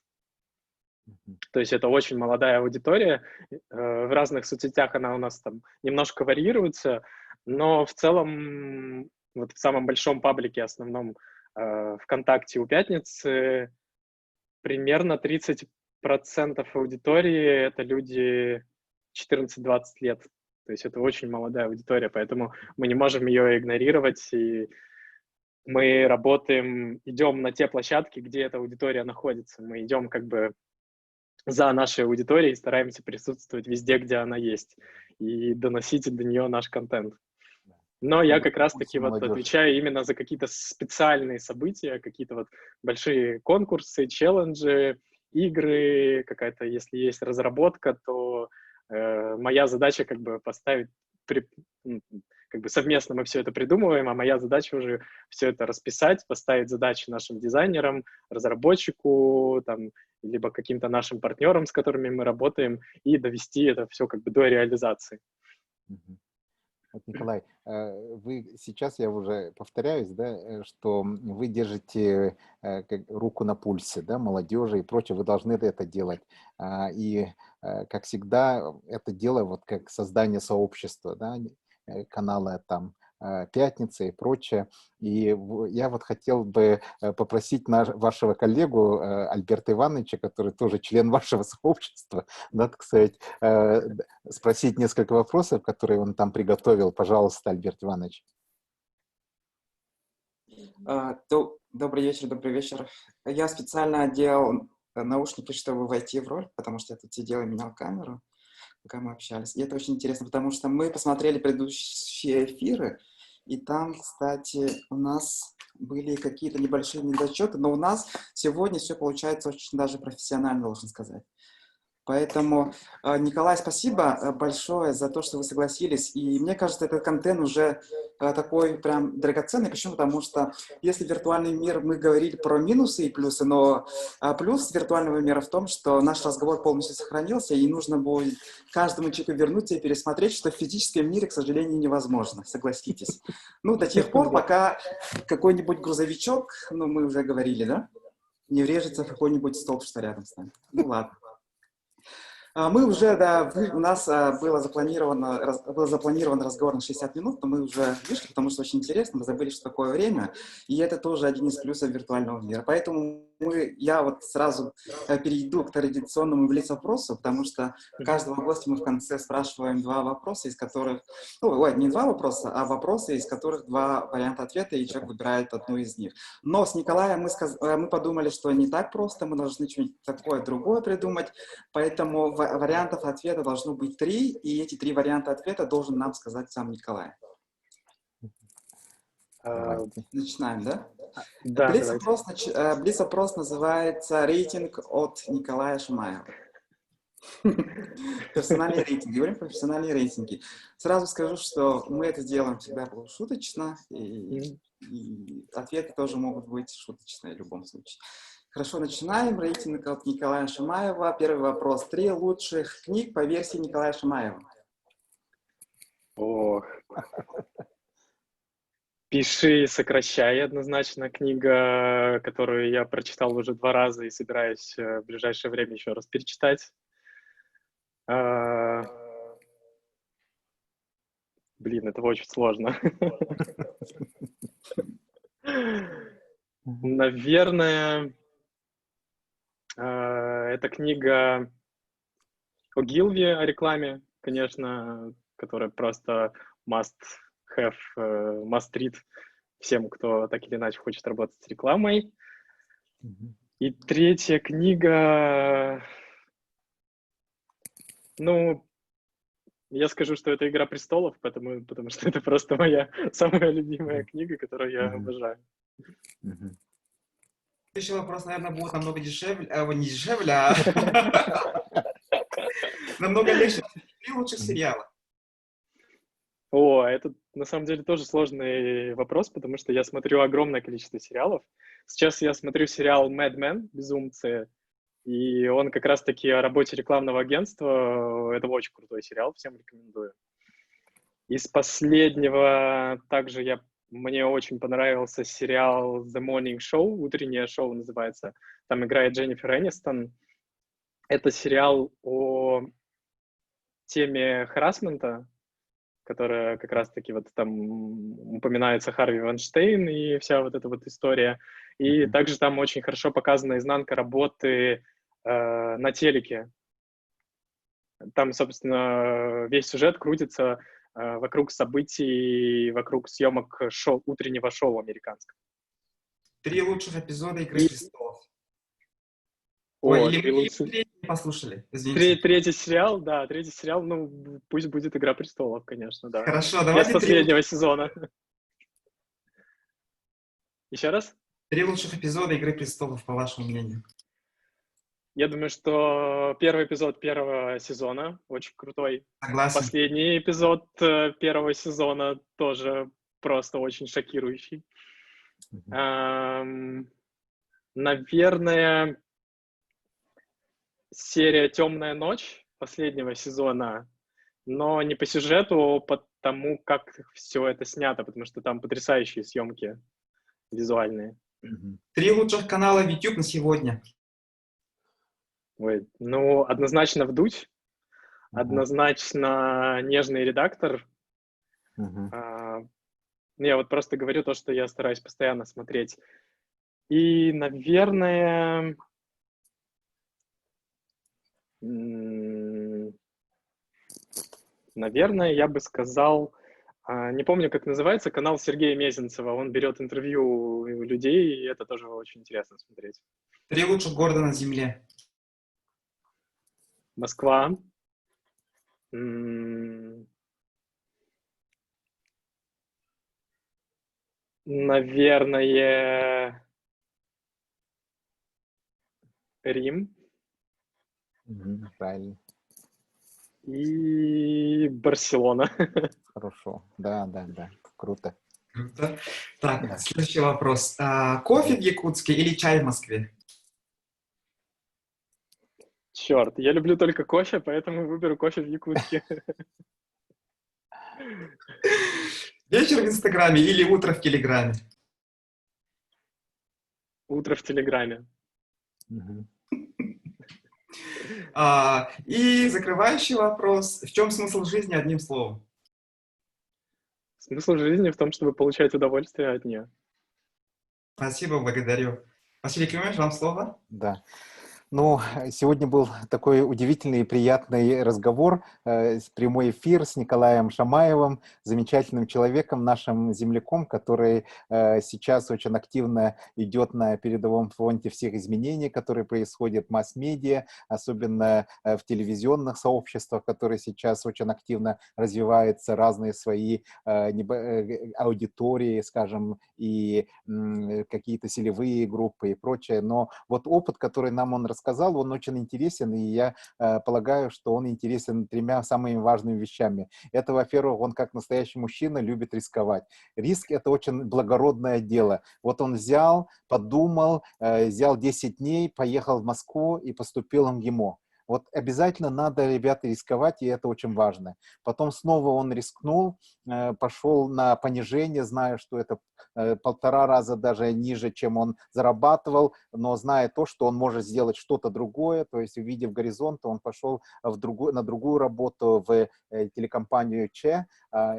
Мгм. То есть это очень молодая аудитория. В разных соцсетях она у нас там немножко варьируется, но в целом вот в самом большом паблике основном ВКонтакте у «Пятницы» примерно 30% аудитории — это люди 14-20 лет. То есть это очень молодая аудитория, поэтому мы не можем ее игнорировать, и мы работаем, идем на те площадки, где эта аудитория находится. Мы идем как бы за нашей аудиторией, стараемся присутствовать везде, где она есть, и доносить до нее наш контент. Но я как раз-таки вот отвечаю именно за какие-то специальные события, какие-то вот большие конкурсы, челленджи, игры, какая-то, если есть разработка, то моя задача как бы поставить, как бы совместно мы все это придумываем, а моя задача уже все это расписать, поставить задачи нашим дизайнерам, разработчику, там, либо каким-то нашим партнерам, с которыми мы работаем, и довести это все как бы до реализации. Вот, Николай, вы сейчас, я уже повторяюсь, да, что вы держите руку на пульсе, да, молодежи и прочее, вы должны это делать. И, как всегда, это дело вот как создание сообщества, да, канала там «Пятница» и прочее. И я вот хотел бы попросить вашего коллегу Альберта Ивановича, который тоже член вашего сообщества, да, так сказать, спросить несколько вопросов, которые он там приготовил. Пожалуйста, Альберт Иванович. Добрый вечер. Я специально одел наушники, чтобы войти в роль, потому что я тут сидел и менял камеру, пока мы общались. И это очень интересно, потому что мы посмотрели предыдущие эфиры, и там, кстати, у нас были какие-то небольшие недочеты, но у нас сегодня все получается очень даже профессионально, должен сказать. Поэтому, Николай, спасибо большое за то, что вы согласились. И мне кажется, этот контент уже такой прям драгоценный. Почему? Потому что если виртуальный мир, мы говорили про минусы и плюсы, но плюс виртуального мира в том, что наш разговор полностью сохранился, и нужно будет каждому человеку вернуться и пересмотреть, что в физическом мире, к сожалению, невозможно. Согласитесь. Ну, до тех пор, пока какой-нибудь грузовичок, ну, мы уже говорили, да, не врежется в какой-нибудь столб, что рядом с нами. Ну, ладно. Мы уже, да, у нас был запланирован разговор на 60 минут, но мы уже вышли, потому что очень интересно, мы забыли, что такое время, и это тоже один из плюсов виртуального мира. Поэтому я вот сразу перейду к традиционному блиц-опросу, потому что каждого гостя мы в конце спрашиваем два вопроса, из которых, не два вопроса, а вопросы, из которых два варианта ответа, и человек выбирает одну из них. Но с Николаем мы подумали, что не так просто, мы должны что-нибудь такое другое придумать, поэтому вариантов ответа должно быть 3, и эти 3 варианта ответа должен нам сказать сам Николай. Начинаем, да? Да, Блиц-опрос называется «Рейтинг от Николая Шамаева». Персональные рейтинги. Говорим про персональные рейтинги. Сразу скажу, что мы это делаем всегда полушуточно, и ответы тоже могут быть шуточные в любом случае. Хорошо, начинаем. Рейтинг от Николая Шамаева. Первый вопрос. 3 лучших книг по версии Николая Шамаева. Ох. «Пиши и сокращай» однозначно книга, которую я прочитал уже 2 раза и собираюсь в ближайшее время еще раз перечитать. Блин, это очень сложно. Наверное, это книга о Гилве, о рекламе, конечно, которая просто must have, must read всем, кто так или иначе хочет работать с рекламой. И третья книга, я скажу, что это «Игра престолов», потому что это просто моя самая любимая книга, которую я обожаю. Следующий вопрос, наверное, будет намного дешевле, не дешевле, а намного легче. 3 лучших сериала. Это на самом деле тоже сложный вопрос, потому что я смотрю огромное количество сериалов. Сейчас я смотрю сериал Mad Men, «Безумцы», и он как раз-таки о работе рекламного агентства. Это очень крутой сериал, всем рекомендую. Из последнего также мне очень понравился сериал The Morning Show, «Утреннее шоу» называется. Там играет Дженнифер Энистон. Это сериал о теме харассмента, которая как раз-таки вот там упоминается Харви Вайнштейн и вся вот эта вот история. И также там очень хорошо показана изнанка работы на телеке. Там, собственно, весь сюжет крутится вокруг событий, вокруг съемок утреннего шоу американского. 3 лучших эпизода «Игры И- престолов». О, Ой, или три мы лучших- третий не послушали. Извините. Третий сериал, да, третий сериал, ну, пусть будет «Игра престолов», конечно, да. Хорошо, Без давайте последнего сезона. Еще раз? 3 лучших эпизода «Игры престолов», по вашему мнению. Я думаю, что первый эпизод первого сезона очень крутой. Согласен. Последний эпизод первого сезона тоже просто очень шокирующий. Наверное, серия «Темная ночь» последнего сезона, но не по сюжету, а потому как все это снято, потому что там потрясающие съемки визуальные. 3 лучших канала в YouTube на сегодня. Ой, ну, однозначно «Вдуть», однозначно «Нежный редактор». Я вот просто говорю то, что я стараюсь постоянно смотреть. И, наверное, я бы сказал, не помню, как называется, канал Сергея Мезенцева. Он берет интервью у людей, и это тоже очень интересно смотреть. 3 лучших города на Земле. Москва. Наверное, Рим. Правильно. И Барселона. Хорошо. Да. Круто. Круто. Так, следующий вопрос. Кофе в Якутске или чай в Москве? Черт, я люблю только кофе, поэтому выберу кофе в Якутске. Вечер в Инстаграме или утро в Телеграме? Утро в Телеграме. И закрывающий вопрос. В чем смысл жизни одним словом? Смысл жизни в том, чтобы получать удовольствие от нее. Спасибо, благодарю. Василий Климович, вам слово. Да. Ну, сегодня был такой удивительный и приятный разговор, прямой эфир с Николаем Шамаевым, замечательным человеком, нашим земляком, который сейчас очень активно идет на передовом фронте всех изменений, которые происходят в масс-медиа, особенно в телевизионных сообществах, которые сейчас очень активно развиваются, разные свои аудитории, скажем, и какие-то целевые группы и прочее. Но вот опыт, который нам он рассказал, он очень интересен, и я полагаю, что он интересен 3 самыми важными вещами. Это, во-первых, он как настоящий мужчина любит рисковать. Риск — это очень благородное дело. Вот он взял, подумал, взял 10 дней, поехал в Москву и поступил в МГИМО. Вот обязательно надо, ребята, рисковать, и это очень важно. Потом снова он рискнул, пошел на понижение, зная, что это 1,5 раза даже ниже, чем он зарабатывал, но зная то, что он может сделать что-то другое, то есть увидев горизонт, он пошел на другую работу в телекомпанию ЧЕ,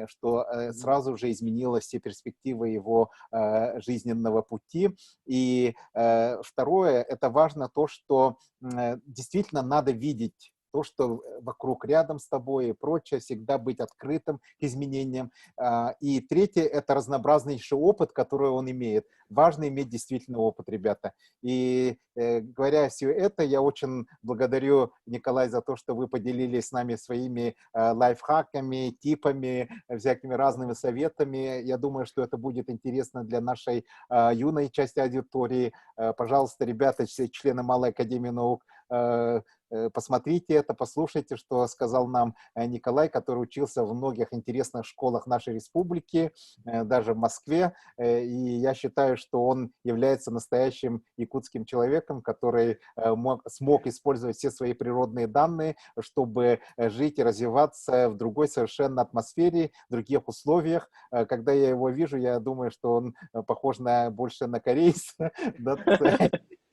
что сразу же изменило все перспективы его жизненного пути. И второе, это важно то, что действительно надо видеть то, что вокруг, рядом с тобой и прочее, всегда быть открытым к изменениям. И третье — это разнообразнейший опыт, который он имеет. Важно иметь действительно опыт, ребята. И говоря все это, я очень благодарю, Николай, за то, что вы поделились с нами своими лайфхаками, типами, всякими разными советами. Я думаю, что это будет интересно для нашей юной части аудитории. Пожалуйста, ребята, все члены Малой академии наук, посмотрите это, послушайте, что сказал нам Николай, который учился в многих интересных школах нашей республики, даже в Москве. И я считаю, что он является настоящим якутским человеком, который смог использовать все свои природные данные, чтобы жить и развиваться в другой совершенно атмосфере, в других условиях. Когда я его вижу, я думаю, что он похож больше на корейца.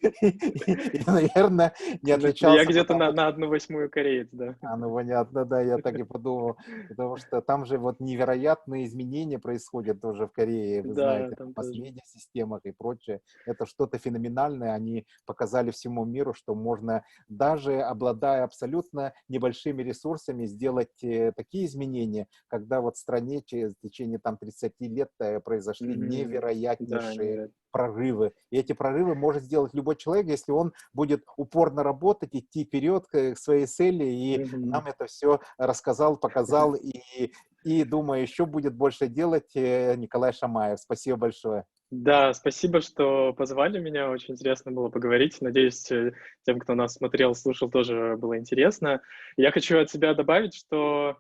И, наверное, не Я отличался, где-то потому на 1/8 кореец, да. ну понятно, да, я так и подумал, потому что там же вот невероятные изменения происходят тоже в Корее, вы Да, знаете, там в тоже. масс-медиа-системах и прочее. Это что-то феноменальное, они показали всему миру, что можно, даже обладая абсолютно небольшими ресурсами, сделать такие изменения, когда вот в стране в течение там 30 лет произошли Мгм. Да, невероятнейшие невероятно. прорывы. И эти прорывы может сделать любой человек, если он будет упорно работать, идти вперед к своей цели, и Мгм. нам это все рассказал, показал, и думаю, еще будет больше делать Николай Шамаев. Спасибо большое. Да, спасибо, что позвали меня. Очень интересно было поговорить. Надеюсь, тем, кто нас смотрел, слушал, тоже было интересно. Я хочу от себя добавить, что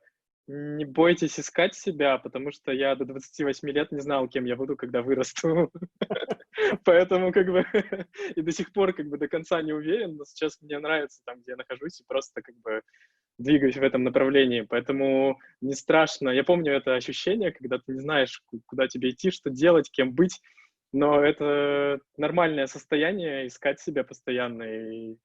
не бойтесь искать себя, потому что я до 28 лет не знал, кем я буду, когда вырасту. Поэтому как бы и до сих пор как бы до конца не уверен, но сейчас мне нравится там, где я нахожусь, и просто как бы двигаюсь в этом направлении. Поэтому не страшно. Я помню это ощущение, когда ты не знаешь, куда тебе идти, что делать, кем быть. Но это нормальное состояние, искать себя постоянно, и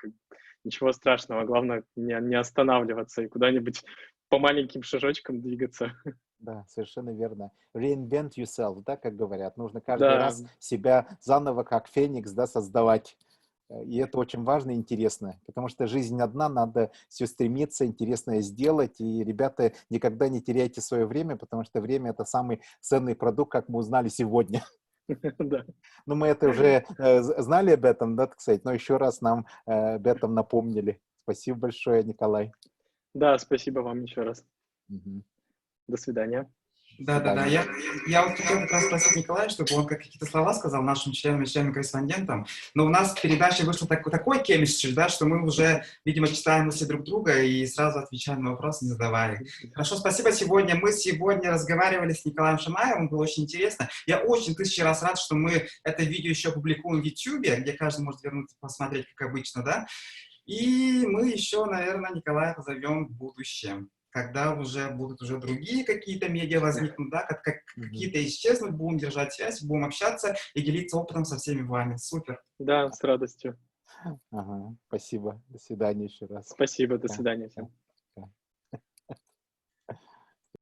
ничего страшного. Главное не останавливаться и куда-нибудь по маленьким шажочкам двигаться. Да, совершенно верно. Reinvent yourself, да, как говорят. Нужно каждый Да, раз себя заново, как феникс, да, создавать. И это очень важно и интересно, потому что жизнь одна, надо все стремиться, интересное сделать. И, ребята, никогда не теряйте свое время, потому что время — это самый ценный продукт, как мы узнали сегодня. да. Ну, мы это уже знали об этом, да, так сказать, но еще раз нам об этом напомнили. Спасибо большое, Николай. Да, спасибо вам еще раз. Мгм. До свидания. До Да. свидания. Я вот хотел как раз спросить Николая, чтобы он какие-то слова сказал нашим членам и членам-корреспондентам. Но у нас в передаче вышло такой chemistry, да, что мы уже, видимо, читаем мысли друг друга и сразу отвечаем на вопросы, не задавая. Хорошо, спасибо. Мы сегодня разговаривали с Николаем Шамаевым, было очень интересно. Я очень 1000 раз рад, что мы это видео еще публикуем в YouTube, где каждый может вернуться посмотреть, как обычно, да. И мы еще, наверное, Николая позовем в будущем, когда уже будут уже другие какие-то медиа возникнут, да, какие-то исчезнут, будем держать связь, будем общаться и делиться опытом со всеми вами. Супер. Да, с радостью. Ага, спасибо. До свидания еще раз. Спасибо, до Пока. свидания всем.